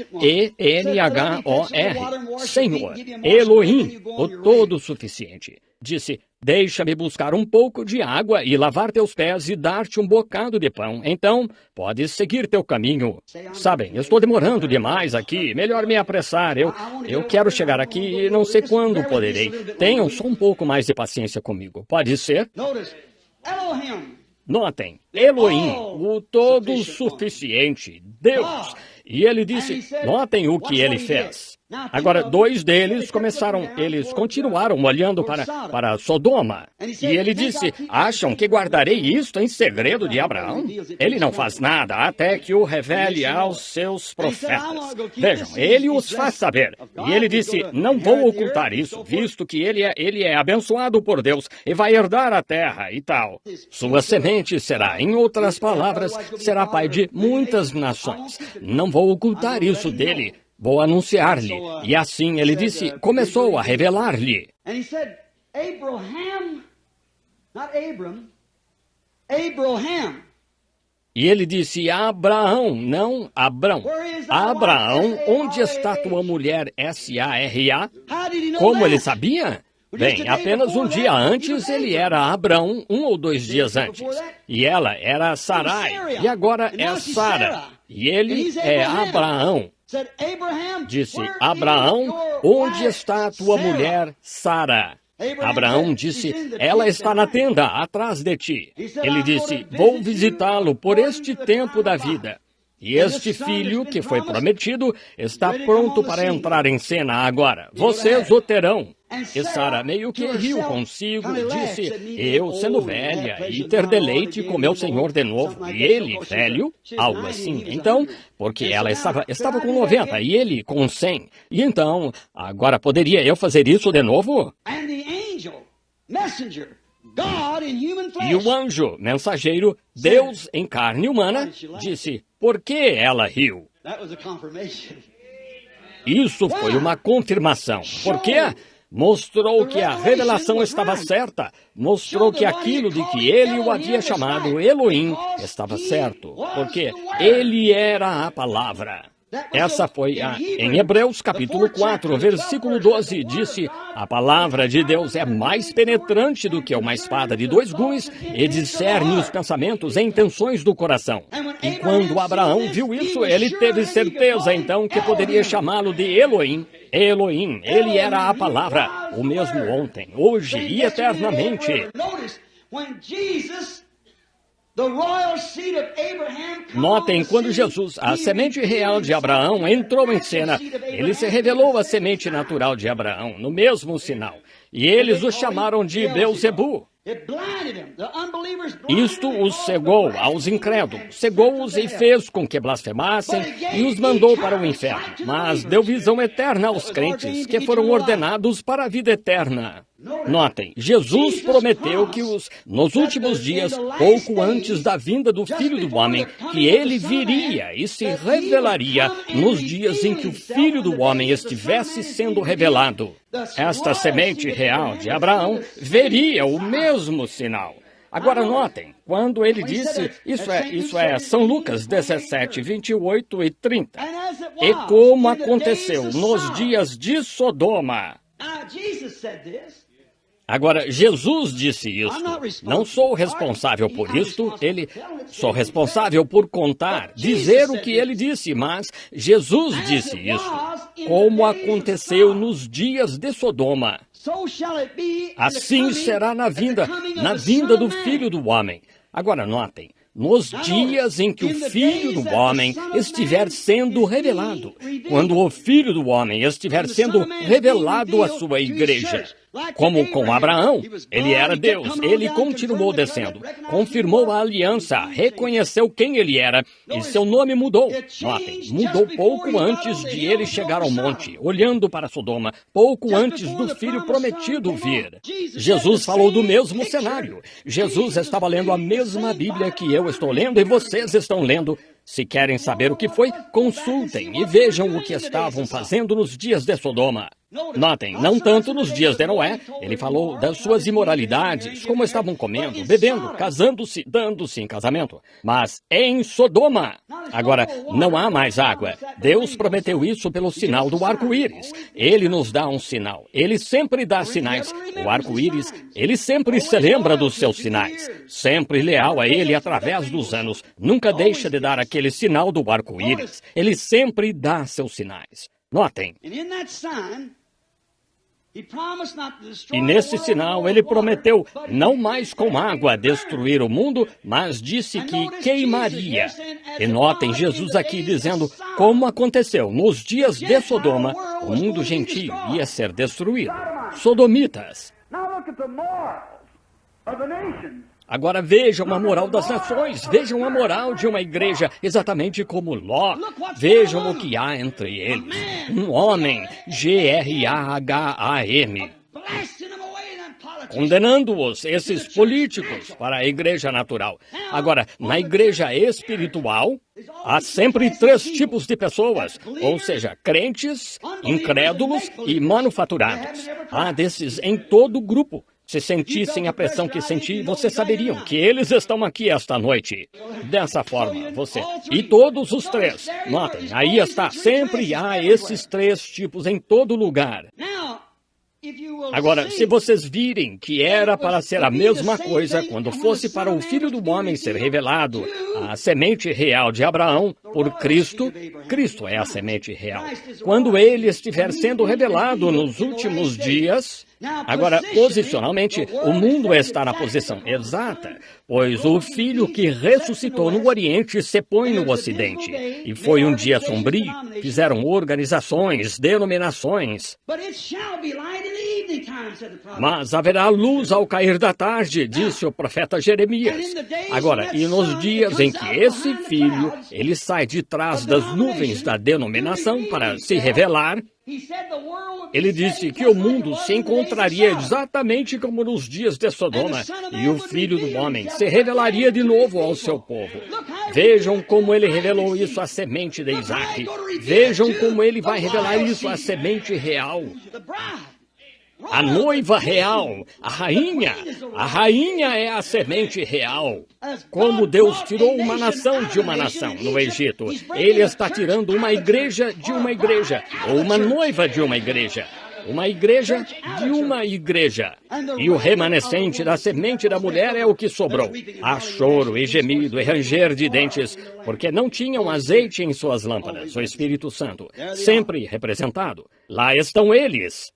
[SPEAKER 1] Senhor, Elohim, o todo-suficiente. Disse, deixa-me buscar um pouco de água e lavar teus pés e dar-te um bocado de pão. Então, podes seguir teu caminho. Sabem, eu estou demorando demais aqui. Melhor me apressar. Eu quero chegar aqui e não sei quando poderei. Tenham só um pouco mais de paciência comigo. Pode ser? Notem, Elohim, o todo-suficiente, Deus. E ele disse, notem o que ele fez. Agora, 2 deles continuaram olhando para Sodoma. E ele disse, acham que guardarei isto em segredo de Abraão? Ele não faz nada até que o revele aos seus profetas. Vejam, ele os faz saber. E ele disse, não vou ocultar isso, visto que ele é abençoado por Deus e vai herdar a terra e tal. Sua semente será, em outras palavras, será pai de muitas nações. Não vou ocultar isso dele. Vou anunciar-lhe. E assim ele disse, começou a revelar-lhe. E ele disse, Abraão, não Abrão. Abraão, onde está tua mulher S-A-R-A? Como ele sabia? Bem, apenas um dia antes ele era Abrão, 1 ou 2 dias antes. E ela era Sarai, e agora é Sara. E ele é Abraão. Disse, Abraão, onde está a tua mulher, Sara? Abraão disse, ela está na tenda, atrás de ti. Ele disse, vou visitá-lo por este tempo da vida. E este filho que foi prometido está pronto para entrar em cena agora. Vocês o terão. E Sara meio que riu consigo, disse, eu, sendo velha, e ter deleite com meu senhor de novo, e ele, velho, algo assim. Então, porque ela estava com 90 e ele com 100. E então, agora poderia eu fazer isso de novo? E o anjo, mensageiro, Deus em carne humana, disse, por que ela riu? Isso foi uma confirmação. Por quê? Mostrou que a revelação estava certa. Mostrou que aquilo de que ele o havia chamado Elohim estava certo. Porque ele era a palavra. Essa foi em Hebreus capítulo 4, versículo 12, disse: a palavra de Deus é mais penetrante do que uma espada de dois gumes e discerne os pensamentos e intenções do coração. E quando Abraão viu isso, ele teve certeza então que poderia chamá-lo de Elohim. Elohim, ele era a palavra, o mesmo ontem, hoje e eternamente. Notem, quando Jesus, a semente real de Abraão, entrou em cena, ele se revelou a semente natural de Abraão, no mesmo sinal. E eles o chamaram de Beelzebu. Isto os cegou aos incrédulos, cegou-os e fez com que blasfemassem e os mandou para o inferno. Mas deu visão eterna aos crentes que foram ordenados para a vida eterna. Notem, Jesus prometeu que nos últimos dias, pouco antes da vinda do Filho do Homem, que ele viria e se revelaria nos dias em que o Filho do Homem estivesse sendo revelado. Esta semente real de Abraão veria o mesmo sinal. Agora notem, quando ele disse, isso é São Lucas 17, 28 e 30. E como aconteceu nos dias de Sodoma. Agora, Jesus disse isto. Não sou responsável por isto, sou responsável por contar, dizer o que ele disse, mas Jesus disse isso. Como aconteceu nos dias de Sodoma. Assim será na vinda do Filho do Homem. Agora, notem. Nos dias em que o Filho do Homem estiver sendo revelado, quando o Filho do Homem estiver sendo revelado à sua igreja, como com Abraão, ele era Deus, ele continuou descendo, confirmou a aliança, reconheceu quem ele era e seu nome mudou. Notem, mudou pouco antes de ele chegar ao monte, olhando para Sodoma, pouco antes do Filho prometido vir. Jesus falou do mesmo cenário. Jesus estava lendo a mesma Bíblia que eu estou lendo e vocês estão lendo. Se querem saber o que foi, consultem e vejam o que estavam fazendo nos dias de Sodoma. Notem, não tanto nos dias de Noé, ele falou das suas imoralidades, como estavam comendo, bebendo, casando-se, dando-se em casamento, mas em Sodoma. Agora, não há mais água. Deus prometeu isso pelo sinal do arco-íris. Ele nos dá um sinal. Ele sempre dá sinais. O arco-íris, ele sempre se lembra dos seus sinais. Sempre leal a ele através dos anos. Nunca deixa de dar aquele sinal do arco-íris. Ele sempre dá seus sinais. Notem. E nesse sinal ele prometeu não mais com água destruir o mundo, mas disse que queimaria. E notem Jesus aqui dizendo como aconteceu nos dias de Sodoma, o mundo gentio ia ser destruído. Sodomitas. Agora vejam a moral das nações, vejam a moral de uma igreja, exatamente como Ló. Vejam o que há entre eles. Um homem, Graham, condenando-os, esses políticos, para a igreja natural. Agora, na igreja espiritual, há sempre três tipos de pessoas, ou seja, crentes, incrédulos e manufaturados. Há desses em todo o grupo. Se sentissem a pressão que senti, vocês saberiam que eles estão aqui esta noite. Dessa forma, você e todos os três. Notem, aí está, sempre há esses três tipos em todo lugar. Agora, se vocês virem que era para ser a mesma coisa quando fosse para o Filho do Homem ser revelado, a semente real de Abraão, por Cristo, Cristo é a semente real. Quando ele estiver sendo revelado nos últimos dias... Agora, posicionalmente, o mundo está na posição exata, pois o Filho que ressuscitou no Oriente se põe no Ocidente. E foi um dia sombrio, fizeram organizações, denominações. Mas haverá luz ao cair da tarde, disse o profeta Jeremias. Agora, e nos dias em que esse filho, ele sai de trás das nuvens da denominação para se revelar, ele disse que o mundo se encontraria exatamente como nos dias de Sodoma, e o Filho do Homem se revelaria de novo ao seu povo. Vejam como ele revelou isso à semente de Isaac. Vejam como ele vai revelar isso à semente real. A noiva real, a rainha é a semente real. Como Deus tirou uma nação de uma nação no Egito, Ele está tirando uma igreja de uma igreja, ou uma noiva de uma igreja de uma igreja. E o remanescente da semente da mulher é o que sobrou. Há choro e gemido e ranger de dentes, porque não tinham azeite em suas lâmpadas, o Espírito Santo, sempre representado. Lá estão eles.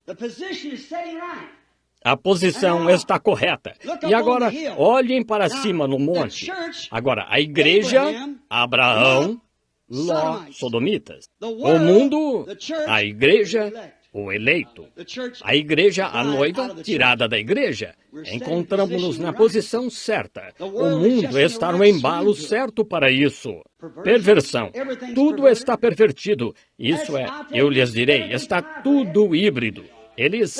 [SPEAKER 1] A posição está correta. E agora, olhem para cima no monte. Agora, a igreja, Abraão, Ló, sodomitas. O mundo, a igreja, o eleito. A igreja, a noiva, tirada da igreja. Encontramos-nos na posição certa. O mundo está no embalo certo para isso. Perversão. Tudo está pervertido. Isso é, eu lhes direi, está tudo híbrido. Eles,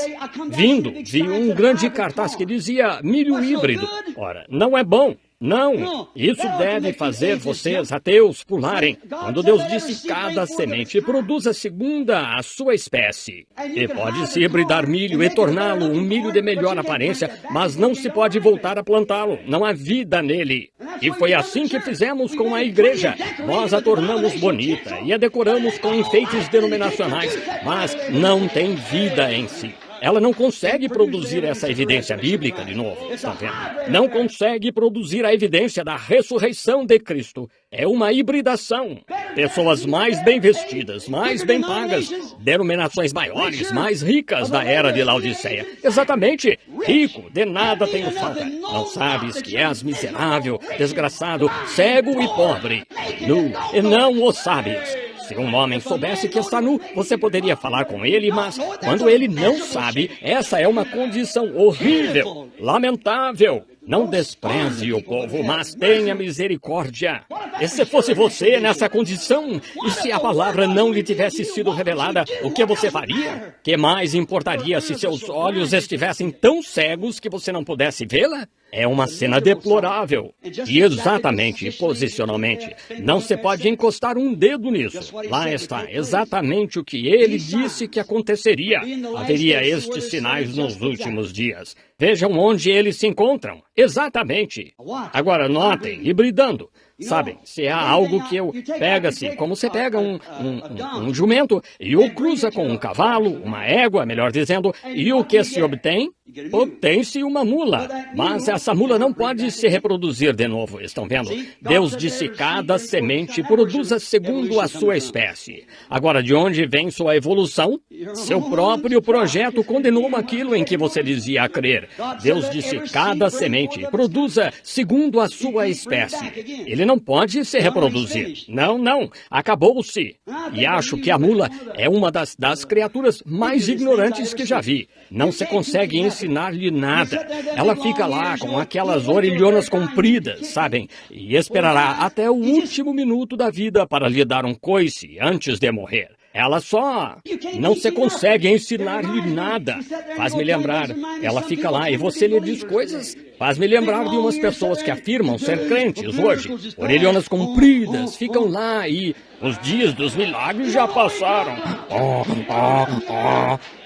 [SPEAKER 1] vi um grande cartaz que dizia milho híbrido. Ora, não é bom. Não, isso deve fazer vocês, ateus, pularem. Quando Deus disse cada semente produza segunda a sua espécie. E pode-se hibridar milho e torná-lo um milho de melhor aparência, mas não se pode voltar a plantá-lo. Não há vida nele. E foi assim que fizemos com a igreja. Nós a tornamos bonita e a decoramos com enfeites denominacionais, mas não tem vida em si. Ela não consegue produzir essa evidência bíblica de novo, está vendo? Não consegue produzir a evidência da ressurreição de Cristo. É uma hibridação. Pessoas mais bem vestidas, mais bem pagas, denominações maiores, mais ricas da era de Laodiceia. Exatamente. Rico, de nada tenho falta. Não sabes que és miserável, desgraçado, cego e pobre. Nu, e não o sabes. Se um homem soubesse que está nu, você poderia falar com ele, mas quando ele não sabe, essa é uma condição horrível, lamentável. Não despreze o povo, mas tenha misericórdia. E se fosse você nessa condição, e se a palavra não lhe tivesse sido revelada, o que você faria? Que mais importaria se seus olhos estivessem tão cegos que você não pudesse vê-la? É uma cena deplorável. E exatamente, posicionalmente, não se pode encostar um dedo nisso. Lá está exatamente o que ele disse que aconteceria. Haveria estes sinais nos últimos dias. Vejam onde eles se encontram. Exatamente. Agora, notem, hibridando. Sabem, se há algo que pega-se, como você pega um jumento e o cruza com um cavalo, uma égua, melhor dizendo, e o que se obtém? Obtém-se uma mula. Mas essa mula não pode se reproduzir de novo, estão vendo? Deus disse cada semente produza segundo a sua espécie. Agora, de onde vem sua evolução? Seu próprio projeto condenou aquilo em que você dizia crer. Deus disse cada semente produza segundo a sua espécie. Ele não pode se reproduzir. Não. Acabou-se. E acho que a mula é uma das criaturas mais ignorantes que já vi. Não se consegue ensinar-lhe nada. Ela fica lá com aquelas orelhonas compridas, sabem? E esperará até o último minuto da vida para lhe dar um coice antes de morrer. Ela só não se consegue ensinar-lhe nada. Faz-me lembrar, ela fica lá e você lhe diz coisas. Faz-me lembrar de umas pessoas que afirmam ser crentes hoje. Orelhonas compridas, ficam lá e os dias dos milagres já passaram.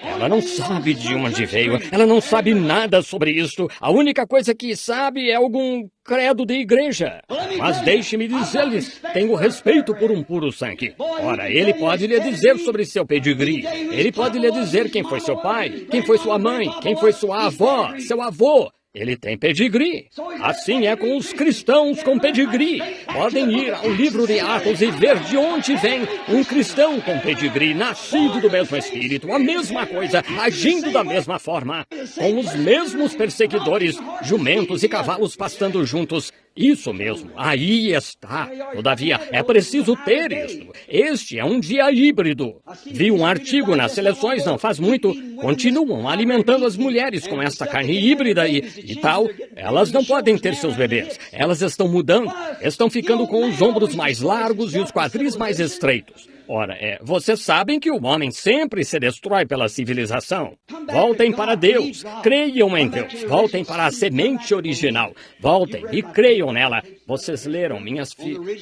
[SPEAKER 1] Ela não sabe de onde veio, ela não sabe nada sobre isso. A única coisa que sabe é algum credo de igreja. Mas deixe-me dizer-lhes, tenho respeito por um puro sangue. Ora, ele pode lhe dizer sobre seu pedigree. Ele pode lhe dizer quem foi seu pai, quem foi sua mãe, quem foi sua avó, seu avô. Ele tem pedigree. Assim é com os cristãos com pedigree. Podem ir ao livro de Atos e ver de onde vem um cristão com pedigree, nascido do mesmo Espírito, a mesma coisa, agindo da mesma forma, com os mesmos perseguidores, jumentos e cavalos pastando juntos. Isso mesmo, aí está. Todavia, é preciso ter isto. Este é um dia híbrido. Vi um artigo nas seleções não faz muito. Continuam alimentando as mulheres com esta carne híbrida e tal. Elas não podem ter seus bebês. Elas estão mudando. Estão ficando com os ombros mais largos e os quadris mais estreitos. Ora, vocês sabem que o homem sempre se destrói pela civilização. Voltem para Deus, creiam em Deus, voltem para a semente original, voltem e creiam nela. Vocês leram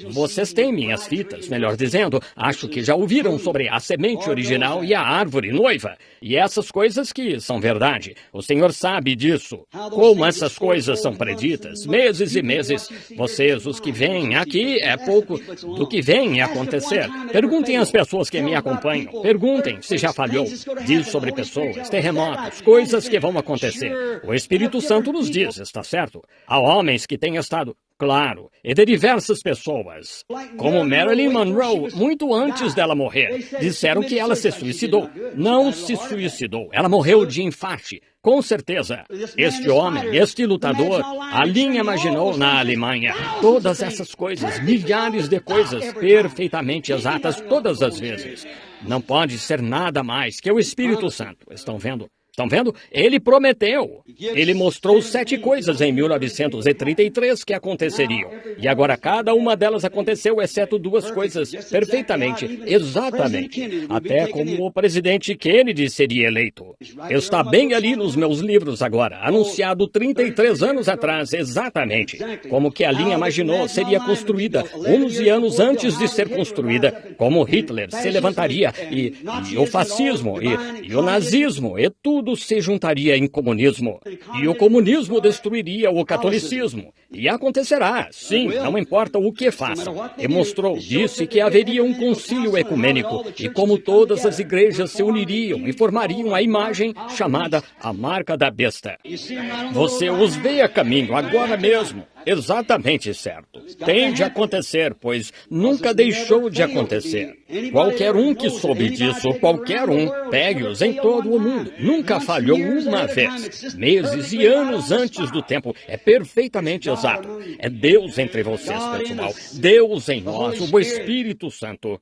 [SPEAKER 1] vocês têm minhas fitas, melhor dizendo, acho que já ouviram sobre a semente original e a árvore noiva. E essas coisas que são verdade. O Senhor sabe disso. Como essas coisas são preditas, meses e meses. Vocês, os que vêm aqui, é pouco do que vem a acontecer. Perguntem às pessoas que me acompanham. Perguntem se já falhou. Diz sobre pessoas, terremotos, coisas que vão acontecer. O Espírito Santo nos diz, está certo? Há homens que têm estado... Claro, e de diversas pessoas, como Marilyn Monroe, muito antes dela morrer, disseram que ela se suicidou. Não se suicidou, ela morreu de infarte, com certeza. Este homem, este lutador, Alin imaginou na Alemanha todas essas coisas, milhares de coisas perfeitamente exatas todas as vezes. Não pode ser nada mais que o Espírito Santo, estão vendo? Estão vendo? Ele prometeu. Ele mostrou 7 coisas em 1933 que aconteceriam. E agora cada uma delas aconteceu, exceto 2 coisas perfeitamente, exatamente. Até como o presidente Kennedy seria eleito. Está bem ali nos meus livros agora, anunciado 33 anos atrás, exatamente. Como que a linha imaginou seria construída 11 anos antes de ser construída. Como Hitler se levantaria e o fascismo e o nazismo e tudo se juntaria em comunismo. E o comunismo destruiria o catolicismo. E acontecerá, sim, não importa o que façam. E mostrou, disse que haveria um concílio ecumênico e como todas as igrejas se uniriam e formariam a imagem chamada a marca da besta. Você os vê a caminho agora mesmo. Exatamente certo. Tem de acontecer, pois nunca deixou de acontecer. Qualquer um que soube disso, qualquer um, pegue-os em todo o mundo. Nunca falhou uma vez. Meses e anos antes do tempo. É perfeitamente exato. É Deus entre vocês, pessoal. Deus em nós, o Espírito Santo.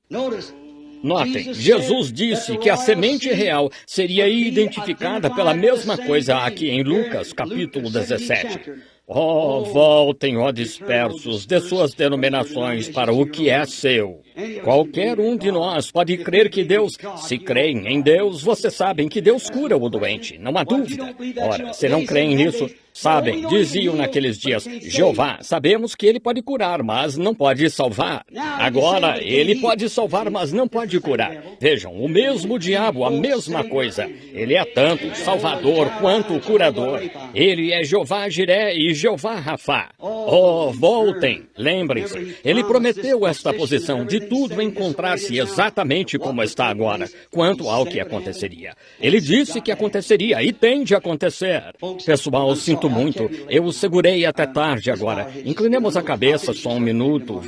[SPEAKER 1] Notem, Jesus disse que a semente real seria identificada pela mesma coisa aqui em Lucas, capítulo 17. Oh, voltem, ó dispersos, de suas denominações para o que é seu. Qualquer um de nós pode crer que Deus, se creem em Deus, vocês sabem que Deus cura o doente, não há dúvida. Ora, se não creem nisso, sabem, diziam naqueles dias, Jeová, sabemos que ele pode curar, mas não pode salvar. Agora, ele pode salvar, mas não pode curar. Vejam, o mesmo diabo, a mesma coisa. Ele é tanto salvador quanto curador. Ele é Jeová Jiré e Jeová Rafá. Oh, voltem, lembrem-se, ele prometeu esta posição de tudo encontrar-se exatamente como está agora, quanto ao que aconteceria. Ele disse que aconteceria e tem de acontecer. Pessoal, sinto muito, eu segurei até tarde agora. Inclinemos a cabeça só um minuto,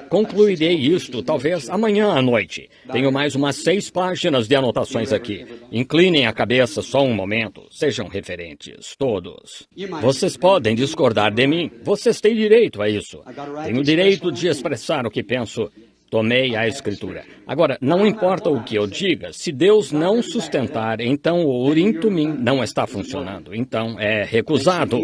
[SPEAKER 1] concluirei isto talvez amanhã à noite. Tenho mais umas 6 páginas de anotações aqui. Inclinem a cabeça só um momento, sejam referentes, todos. Vocês podem discordar de mim, vocês têm direito a isso. Tenho direito de expressar o que penso. Tomei a Escritura. Agora, não importa o que eu diga, se Deus não sustentar, então o Urim Tumim não está funcionando. Então é recusado.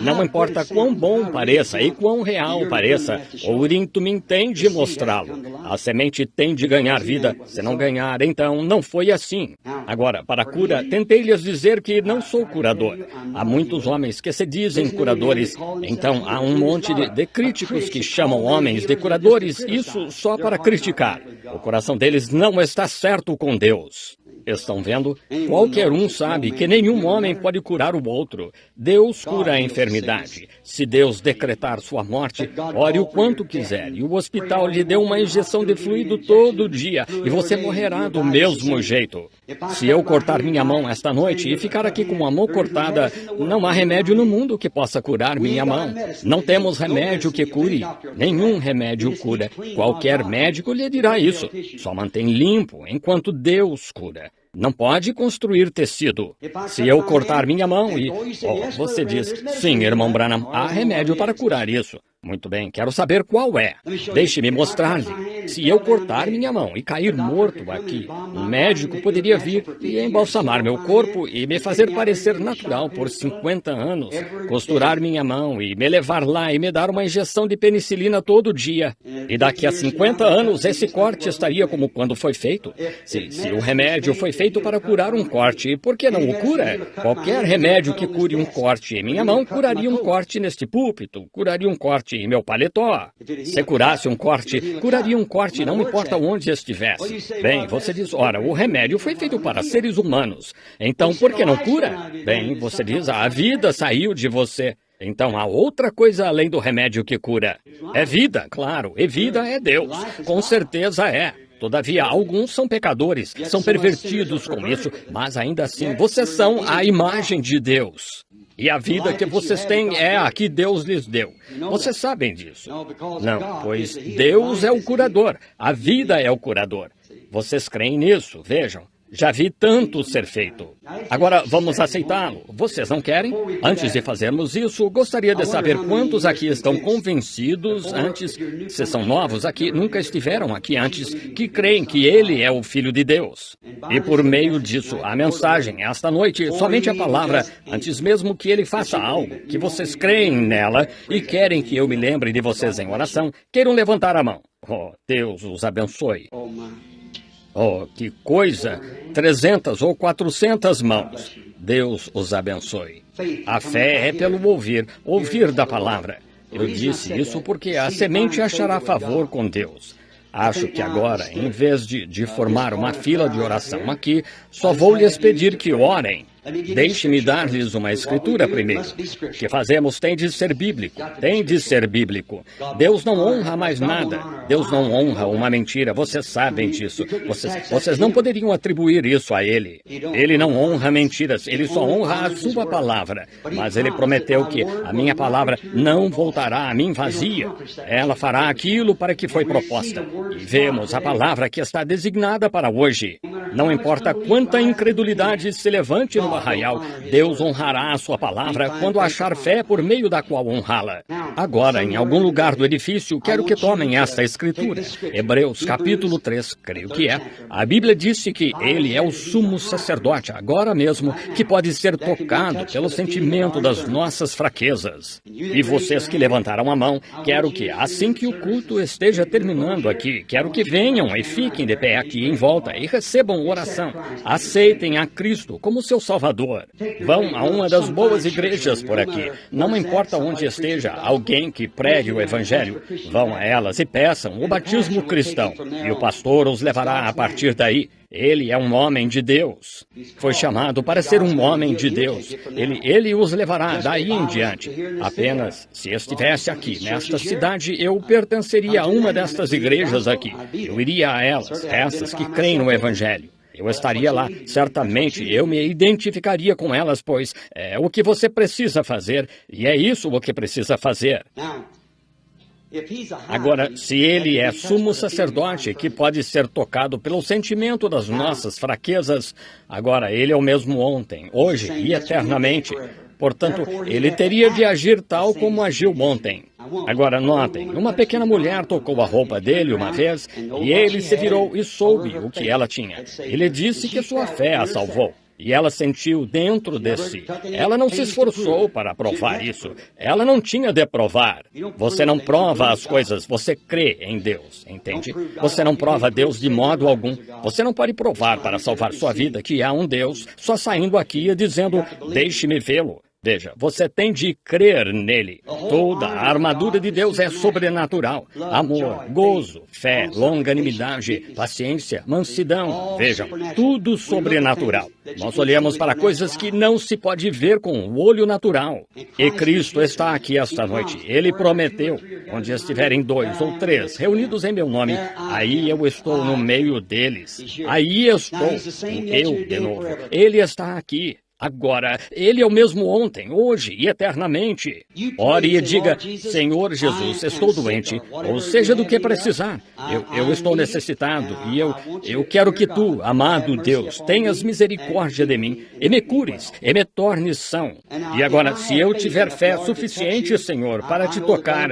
[SPEAKER 1] Não importa quão bom pareça e quão real pareça, o Urim Tumim tem de mostrá-lo. A semente tem de ganhar vida. Se não ganhar, então não foi assim. Agora, para a cura, tentei lhes dizer que não sou curador. Há muitos homens que se dizem curadores. Então há um monte de críticos que chamam homens de curadores. Isso só para criticar. O coração deles não está certo com Deus. Estão vendo? Qualquer um sabe que nenhum homem pode curar o outro. Deus cura a enfermidade. Se Deus decretar sua morte, ore o quanto quiser. E o hospital lhe deu uma injeção de fluido todo dia. E você morrerá do mesmo jeito. Se eu cortar minha mão esta noite e ficar aqui com a mão cortada, não há remédio no mundo que possa curar minha mão. Não temos remédio que cure. Nenhum remédio cura. Qualquer médico lhe dirá isso. Só mantém limpo enquanto Deus cura. Não pode construir tecido. Se eu cortar minha mão e... você diz, sim, irmão Branham, há remédio para curar isso. Muito bem, quero saber qual é. Deixe-me mostrar-lhe. Se eu cortar minha mão e cair morto aqui, um médico poderia vir e embalsamar meu corpo e me fazer parecer natural por 50 anos, costurar minha mão e me levar lá e me dar uma injeção de penicilina todo dia. E daqui a 50 anos esse corte estaria como quando foi feito. Se o remédio foi feito para curar um corte, por que não o cura? Qualquer remédio que cure um corte em minha mão curaria um corte neste púlpito, curaria um corte em meu paletó. Se curasse um corte, curaria um corte, não importa onde estivesse. Bem, você diz, ora, o remédio foi feito para seres humanos. Então, por que não cura? Bem, você diz, a vida saiu de você. Então, há outra coisa além do remédio que cura. É vida, claro, e vida é Deus. Com certeza é. Todavia, alguns são pecadores, são pervertidos com isso, mas ainda assim, vocês são a imagem de Deus. E a vida que vocês têm é a que Deus lhes deu. Vocês sabem disso? Não, pois Deus é o curador. A vida é o curador. Vocês creem nisso, vejam. Já vi tanto ser feito. Agora, vamos aceitá-lo. Vocês não querem? Antes de fazermos isso, gostaria de saber quantos aqui estão convencidos antes, se são novos aqui, nunca estiveram aqui antes, que creem que Ele é o Filho de Deus. E por meio disso, a mensagem, esta noite, somente a palavra, antes mesmo que Ele faça algo, que vocês creem nela e querem que eu me lembre de vocês em oração, queiram levantar a mão. Oh, Deus os abençoe. Oh, que coisa! 300 ou 400 mãos. Deus os abençoe. A fé é pelo ouvir da palavra. Eu disse isso porque a semente achará favor com Deus. Acho que agora, em vez de formar uma fila de oração aqui, só vou lhes pedir que orem. Deixe-me dar-lhes uma escritura primeiro. O que fazemos tem de ser bíblico. Tem de ser bíblico. Deus não honra mais nada. Deus não honra uma mentira. Vocês sabem disso. Vocês não poderiam atribuir isso a Ele. Ele não honra mentiras. Ele só honra a sua palavra. Mas Ele prometeu que a minha palavra não voltará a mim vazia. Ela fará aquilo para que foi proposta. E vemos a palavra que está designada para hoje. Não importa quanta incredulidade se levante no arraial, Deus honrará a sua palavra quando achar fé por meio da qual honrá-la. Agora, em algum lugar do edifício, quero que tomem esta escritura. Hebreus, capítulo 3, creio que é. A Bíblia disse que Ele é o sumo sacerdote, agora mesmo, que pode ser tocado pelo sentimento das nossas fraquezas. E vocês que levantaram a mão, quero que, assim que o culto esteja terminando aqui, quero que venham e fiquem de pé aqui em volta e recebam oração. Aceitem a Cristo como seu Salvador. Vão a uma das boas igrejas por aqui. Não importa onde esteja alguém que pregue o Evangelho. Vão a elas e peçam o batismo cristão. E o pastor os levará a partir daí. Ele é um homem de Deus. Foi chamado para ser um homem de Deus. Ele os levará daí em diante. Apenas, se estivesse aqui, nesta cidade, eu pertenceria a uma destas igrejas aqui. Eu iria a elas, essas que creem no Evangelho. Eu estaria lá, certamente, eu me identificaria com elas, pois é o que você precisa fazer, e é isso o que precisa fazer. Agora, se ele é sumo sacerdote que pode ser tocado pelo sentimento das nossas fraquezas, agora ele é o mesmo ontem, hoje e eternamente. Portanto, ele teria de agir tal como agiu ontem. Agora, notem, uma pequena mulher tocou a roupa dele uma vez e ele se virou e soube o que ela tinha. Ele disse que sua fé a salvou. E ela sentiu dentro de si. Ela não se esforçou para provar isso. Ela não tinha de provar. Você não prova as coisas, você crê em Deus, entende? Você não prova Deus de modo algum. Você não pode provar para salvar sua vida que há um Deus só saindo aqui e dizendo, deixe-me vê-lo. Veja, você tem de crer nele. Toda a armadura de Deus é sobrenatural. Amor, gozo, fé, longanimidade, paciência, mansidão. Vejam, tudo sobrenatural. Nós olhamos para coisas que não se pode ver com o olho natural. E Cristo está aqui esta noite. Ele prometeu, onde estiverem 2 ou 3 reunidos em meu nome, aí eu estou no meio deles. Aí estou, eu de novo. Ele está aqui. Agora, Ele é o mesmo ontem, hoje e eternamente. Ore e diga, Senhor Jesus, estou doente, ou seja do que precisar. Eu estou necessitado e eu quero que Tu, amado Deus, tenhas misericórdia de mim e me cures e me tornes são. E agora, se eu tiver fé suficiente, Senhor, para Te tocar,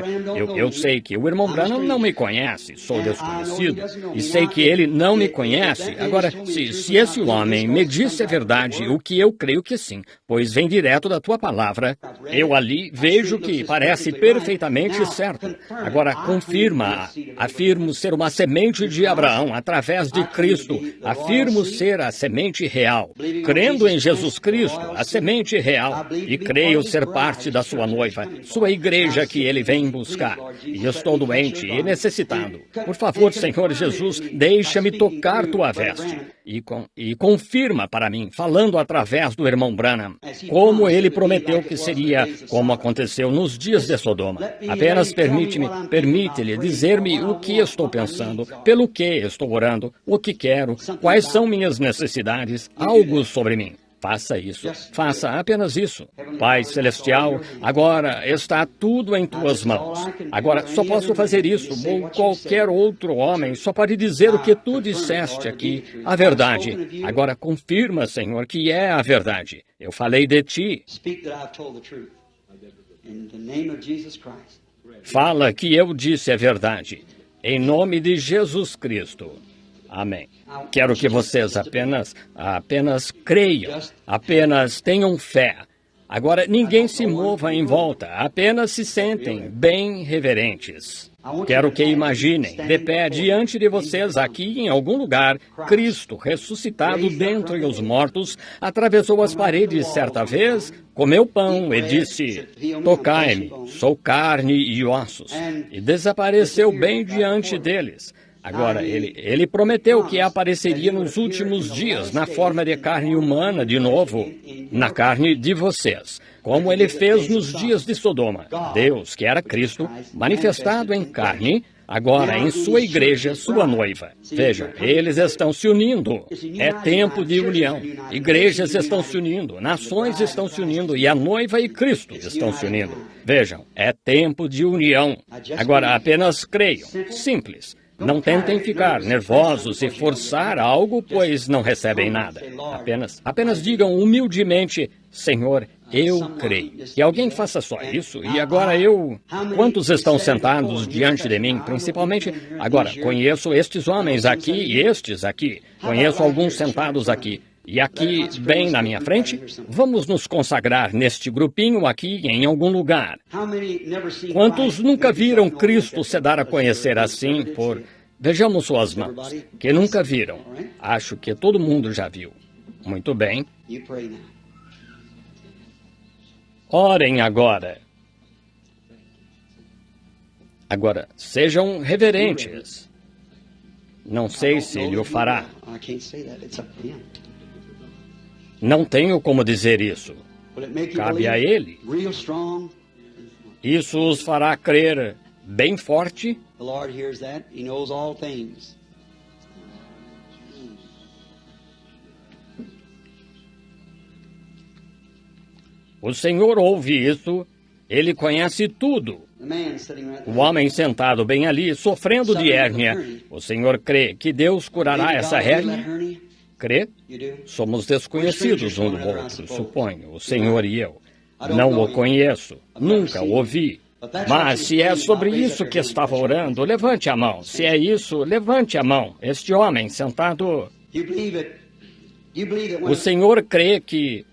[SPEAKER 1] eu sei que o irmão Branham não me conhece, sou desconhecido, e sei que ele não me conhece. Agora, se esse homem me disse a verdade, o que eu creio que sim, pois vem direto da tua palavra. Eu ali vejo que parece perfeitamente certo. Agora, confirma. Afirmo ser uma semente de Abraão através de Cristo. Afirmo ser a semente real. Crendo em Jesus Cristo, a semente real. E creio ser parte da sua noiva, sua igreja que ele vem buscar. E estou doente e necessitado. Por favor, Senhor Jesus, deixa-me tocar tua veste. E confirma para mim, falando através do irmão Branham, como ele prometeu que seria, como aconteceu nos dias de Sodoma. Apenas permite-lhe dizer-me o que estou pensando, pelo que estou orando, o que quero, quais são minhas necessidades, algo sobre mim. Faça isso. Faça apenas isso. Pai Celestial, agora está tudo em Tuas mãos. Agora, só posso fazer isso, ou qualquer outro homem só pode dizer o que Tu disseste aqui, a verdade. Agora, confirma, Senhor, que é a verdade. Eu falei de Ti. Fala que eu disse a verdade. Em nome de Jesus Cristo. Amém. Quero que vocês apenas creiam, apenas tenham fé. Agora, ninguém se mova em volta, apenas se sentem bem reverentes. Quero que imaginem, de pé diante de vocês, aqui em algum lugar, Cristo, ressuscitado dentre os mortos, atravessou as paredes certa vez, comeu pão e disse, tocai-me, sou carne e ossos, e desapareceu bem diante deles. Agora, ele prometeu que apareceria nos últimos dias na forma de carne humana de novo, na carne de vocês, como ele fez nos dias de Sodoma. Deus, que era Cristo, manifestado em carne, agora em sua igreja, sua noiva. Vejam, eles estão se unindo. É tempo de união. Igrejas estão se unindo, nações estão se unindo, e a noiva e Cristo estão se unindo. Vejam, é tempo de união. Agora, apenas creiam. Simples. Não tentem ficar nervosos e forçar algo, pois não recebem nada. Apenas digam humildemente, Senhor, eu creio. E alguém faça só isso, e agora Quantos estão sentados diante de mim, principalmente? Agora, conheço estes homens aqui e estes aqui. Conheço alguns sentados aqui. E aqui, bem na minha frente, vamos nos consagrar neste grupinho aqui em algum lugar. Quantos nunca viram Cristo se dar a conhecer assim por... Vejamos suas mãos, que nunca viram. Acho que todo mundo já viu. Muito bem. Orem agora. Agora, sejam reverentes. Não sei se ele o fará. Não tenho como dizer isso. Cabe a ele. Isso os fará crer bem forte. O Senhor ouve isso. Ele conhece tudo. O homem sentado bem ali, sofrendo de hérnia. O Senhor crê que Deus curará essa hérnia? Crê? Somos desconhecidos um do outro, suponho, o Senhor e eu. Não o conheço, nunca o ouvi. Mas se é sobre isso que estava orando, levante a mão. Se é isso, levante a mão. Este homem sentado... O Senhor crê que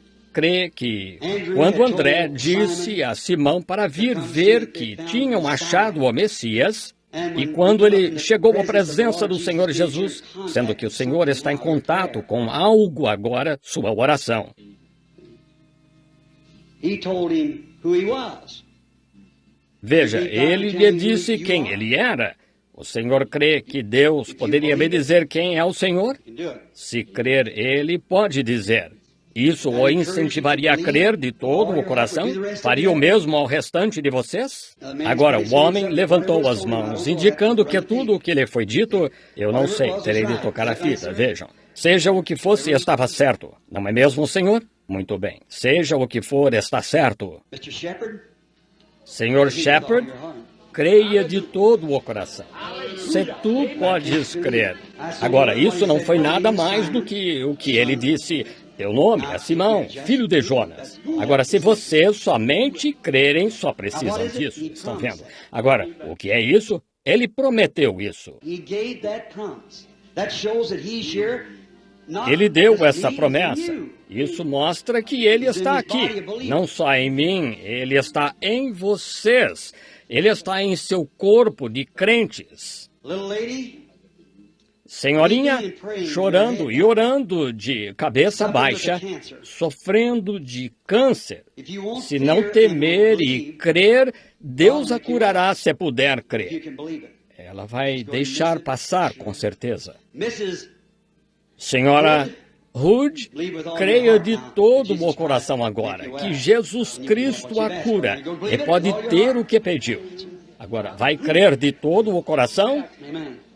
[SPEAKER 1] quando André disse a Simão para vir ver que tinham achado o Messias, e quando ele chegou à presença do Senhor Jesus, sendo que o Senhor está em contato com algo agora, sua oração.
[SPEAKER 2] He told him who he was.
[SPEAKER 1] Veja, ele lhe disse quem ele era. O senhor crê que Deus poderia me dizer quem é o Senhor? Se crer, ele pode dizer. Isso o incentivaria a crer de todo o coração? Faria o mesmo ao restante de vocês? Agora, o homem levantou as mãos, indicando que tudo o que lhe foi dito, eu não sei, terei de tocar a fita, vejam. Seja o que fosse, estava certo. Não é mesmo, Senhor? Muito bem. Seja o que for, está certo. Senhor Shepherd, creia de todo o coração. Se tu podes crer. Agora, isso não foi nada mais do que o que ele disse. Teu nome é Simão, filho de Jonas. Agora, se vocês somente crerem, só precisam disso. Estão vendo? Agora, o que é isso? Ele prometeu isso. Ele deu essa promessa. Isso mostra que ele está aqui. Não só em mim, ele está em vocês. Ele está em seu corpo de crentes. Senhorinha, chorando e orando de cabeça baixa, sofrendo de câncer. Se não temer e crer, Deus a curará se puder crer. Ela vai deixar passar, com certeza. Senhora Hood, creia de todo o coração agora que Jesus Cristo a cura e pode ter o que pediu. Agora, vai crer de todo o coração?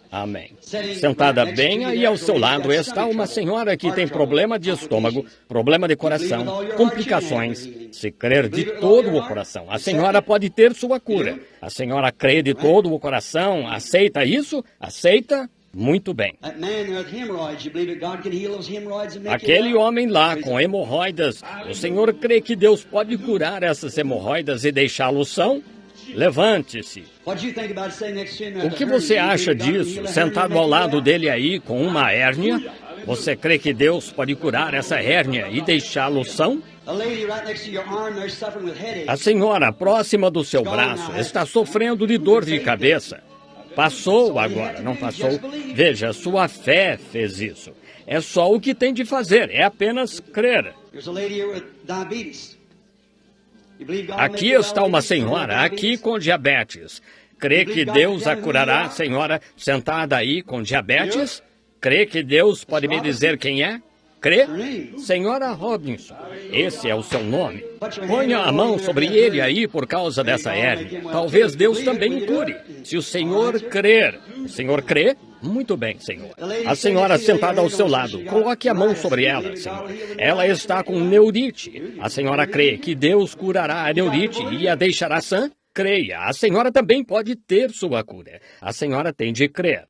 [SPEAKER 1] Amém. Sentada bem aí ao seu lado está uma senhora que tem problema de estômago, problema de coração, complicações. Se crer de todo o coração, a senhora pode ter sua cura. A senhora crê de todo o coração, aceita isso? Aceita? Muito bem. Aquele homem lá com hemorroidas, o senhor crê que Deus pode curar essas hemorroidas e deixá-lo são? Levante-se. O que você acha disso, sentado ao lado dele aí com uma hérnia? Você crê que Deus pode curar essa hérnia e deixá-lo são? A senhora próxima do seu braço está sofrendo de dor de cabeça. Passou agora, não passou? Veja, sua fé fez isso. É só o que tem de fazer, é apenas crer. Aqui está uma senhora, aqui com diabetes. Crê que Deus a curará, senhora, sentada aí com diabetes? Crê que Deus pode me dizer quem é? Crê? Senhora Robinson, esse é o seu nome. Ponha a mão sobre ele aí por causa dessa hérnia. Talvez Deus também o cure. Se o senhor crer. O senhor crê? Muito bem, senhor. A senhora sentada ao seu lado, coloque a mão sobre ela, senhor. Ela está com neurite. A senhora crê que Deus curará a neurite e a deixará sã? Creia. A senhora também pode ter sua cura. A senhora tem de crer.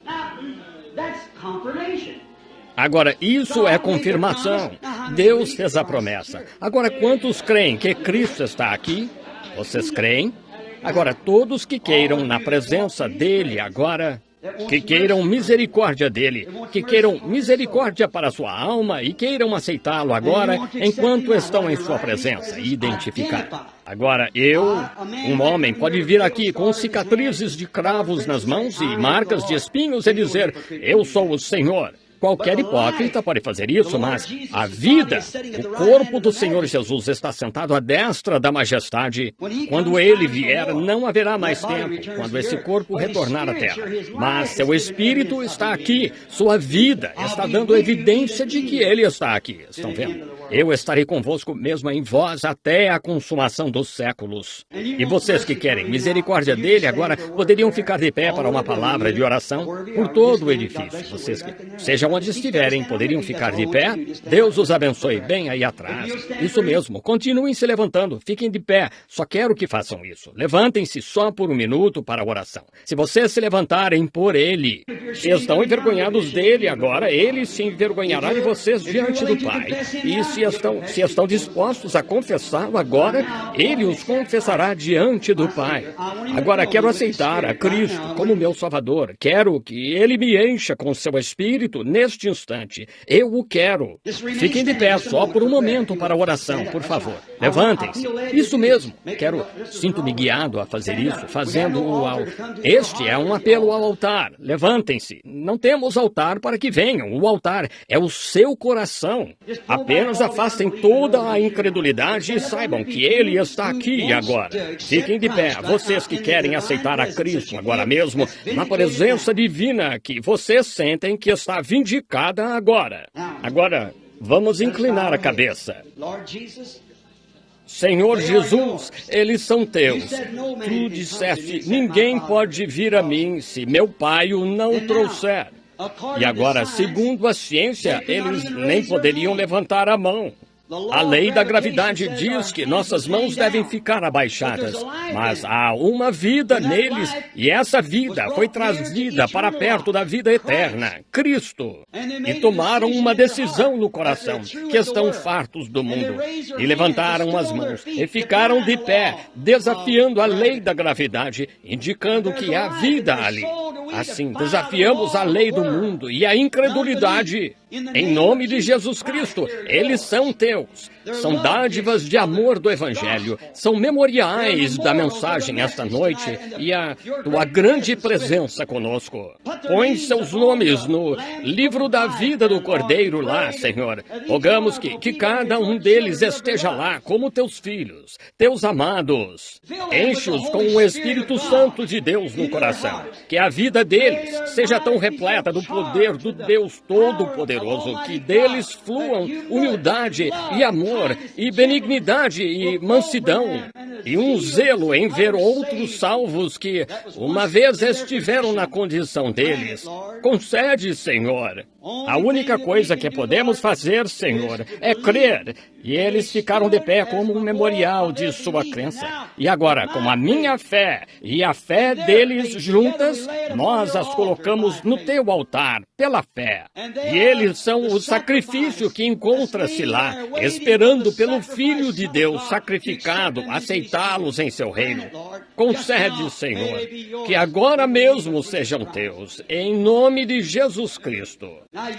[SPEAKER 1] Agora, isso é confirmação. Deus fez a promessa. Agora, quantos creem que Cristo está aqui? Vocês creem? Agora, todos que queiram na presença dele agora, que queiram misericórdia dele, que queiram misericórdia para a sua alma e queiram aceitá-lo agora, enquanto estão em sua presença e identificar. Agora, um homem, pode vir aqui com cicatrizes de cravos nas mãos e marcas de espinhos e dizer, eu sou o Senhor. Qualquer hipócrita pode fazer isso, mas a vida, o corpo do Senhor Jesus está sentado à destra da majestade. Quando ele vier, não haverá mais tempo, quando esse corpo retornar à terra. Mas seu espírito está aqui, sua vida está dando evidência de que ele está aqui. Estão vendo? Eu estarei convosco mesmo em vós até a consumação dos séculos. E vocês que querem misericórdia dele agora poderiam ficar de pé para uma palavra de oração por todo o edifício. Vocês que sejam onde estiverem, poderiam ficar de pé. Deus os abençoe bem aí atrás. Isso mesmo, continuem se levantando, fiquem de pé. Só quero que façam isso. Levantem-se só por um minuto para a oração. Se vocês se levantarem por ele, se estão envergonhados dele agora, ele se envergonhará de vocês diante do Pai. E se estão dispostos a confessá-lo agora, ele os confessará diante do Pai. Agora quero aceitar a Cristo como meu Salvador. Quero que ele me encha com seu Espírito neste instante. Eu o quero. Fiquem de pé só por um momento para a oração, por favor. Levantem-se. Isso mesmo. Sinto-me guiado a fazer isso, fazendo-o ao... Este é um apelo ao altar. Levantem-se. Não temos altar para que venham. O altar é o seu coração. Apenas afastem toda a incredulidade e saibam que Ele está aqui agora. Fiquem de pé, vocês que querem aceitar a Cristo agora mesmo, na presença divina que vocês sentem que está vindicada agora. Agora, vamos inclinar a cabeça. Senhor Jesus, eles são teus. Tu disseste, ninguém pode vir a mim se meu Pai o não trouxer. E agora, segundo a ciência, eles nem poderiam levantar a mão. A lei da gravidade diz que nossas mãos devem ficar abaixadas, mas há uma vida neles, e essa vida foi trazida para perto da vida eterna, Cristo. E tomaram uma decisão no coração, que estão fartos do mundo, e levantaram as mãos, e ficaram de pé, desafiando a lei da gravidade, indicando que há vida ali. Assim, desafiamos a lei do mundo e a incredulidade. Em nome de Jesus Cristo, eles são teus. São dádivas de amor do Evangelho. São memoriais da mensagem esta noite e a tua grande presença conosco. Põe seus nomes no livro da vida do Cordeiro lá, Senhor. Rogamos que cada um deles esteja lá como teus filhos, teus amados. Enche-os com o Espírito Santo de Deus no coração. Que a vida deles seja tão repleta do poder do Deus Todo-Poderoso, que deles fluam humildade e amor, e benignidade e mansidão, e um zelo em ver outros salvos que uma vez estiveram na condição deles. Concede, Senhor. A única coisa que podemos fazer, Senhor, é crer. E eles ficaram de pé como um memorial de sua crença. E agora, com a minha fé e a fé deles juntas, nós as colocamos no teu altar, pela fé. E eles são o sacrifício que encontra-se lá, esperando pelo Filho de Deus sacrificado, aceitá-los em seu reino. Concede, Senhor, que agora mesmo sejam teus, em nome de Jesus Cristo.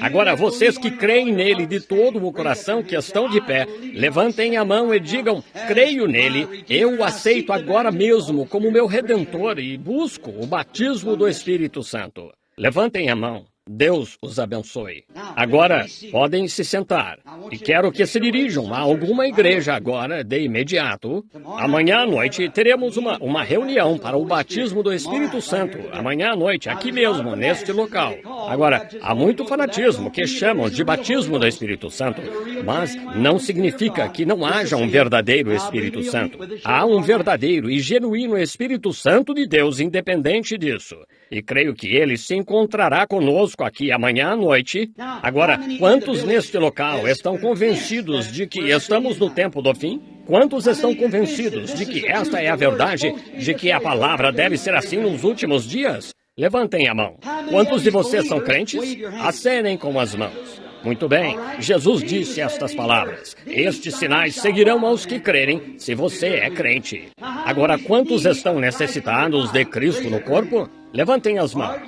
[SPEAKER 1] Agora, vocês que creem nele de todo o coração, que estão de pé, levantem a mão e digam, creio nele, eu o aceito agora mesmo como meu Redentor e busco o batismo do Espírito Santo. Levantem a mão. Deus os abençoe. Agora, podem se sentar. E quero que se dirijam a alguma igreja agora, de imediato. Amanhã à noite teremos uma reunião para o batismo do Espírito Santo. Amanhã à noite, aqui mesmo, neste local. Agora, há muito fanatismo que chamam de batismo do Espírito Santo, mas não significa que não haja um verdadeiro Espírito Santo. Há um verdadeiro e genuíno Espírito Santo de Deus, independente disso. E creio que ele se encontrará conosco aqui amanhã à noite. Agora, quantos neste local estão convencidos de que estamos no tempo do fim? Quantos estão convencidos de que esta é a verdade, de que a palavra deve ser assim nos últimos dias? Levantem a mão. Quantos de vocês são crentes? Acenem com as mãos. Muito bem, Jesus disse estas palavras. Estes sinais seguirão aos que crerem, se você é crente. Agora, quantos estão necessitados de Cristo no corpo? Levantem as mãos.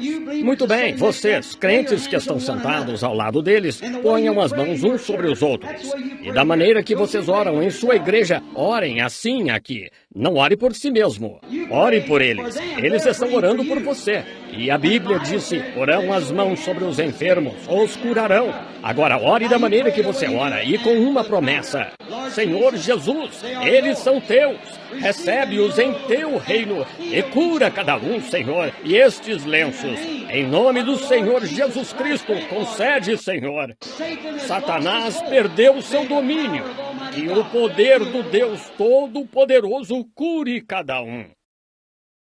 [SPEAKER 1] Muito bem, vocês, crentes que estão sentados ao lado deles, ponham as mãos uns sobre os outros. E da maneira que vocês oram em sua igreja, orem assim aqui. Não ore por si mesmo. Ore por eles. Eles estão orando por você. E a Bíblia disse, porão as mãos sobre os enfermos, os curarão. Agora, ore da maneira que você ora e com uma promessa. Senhor Jesus, eles são teus. Recebe-os em teu reino e cura cada um, Senhor, e estes lenços. Em nome do Senhor Jesus Cristo, concede, Senhor. Satanás perdeu seu domínio e o poder do Deus Todo-Poderoso cure cada um.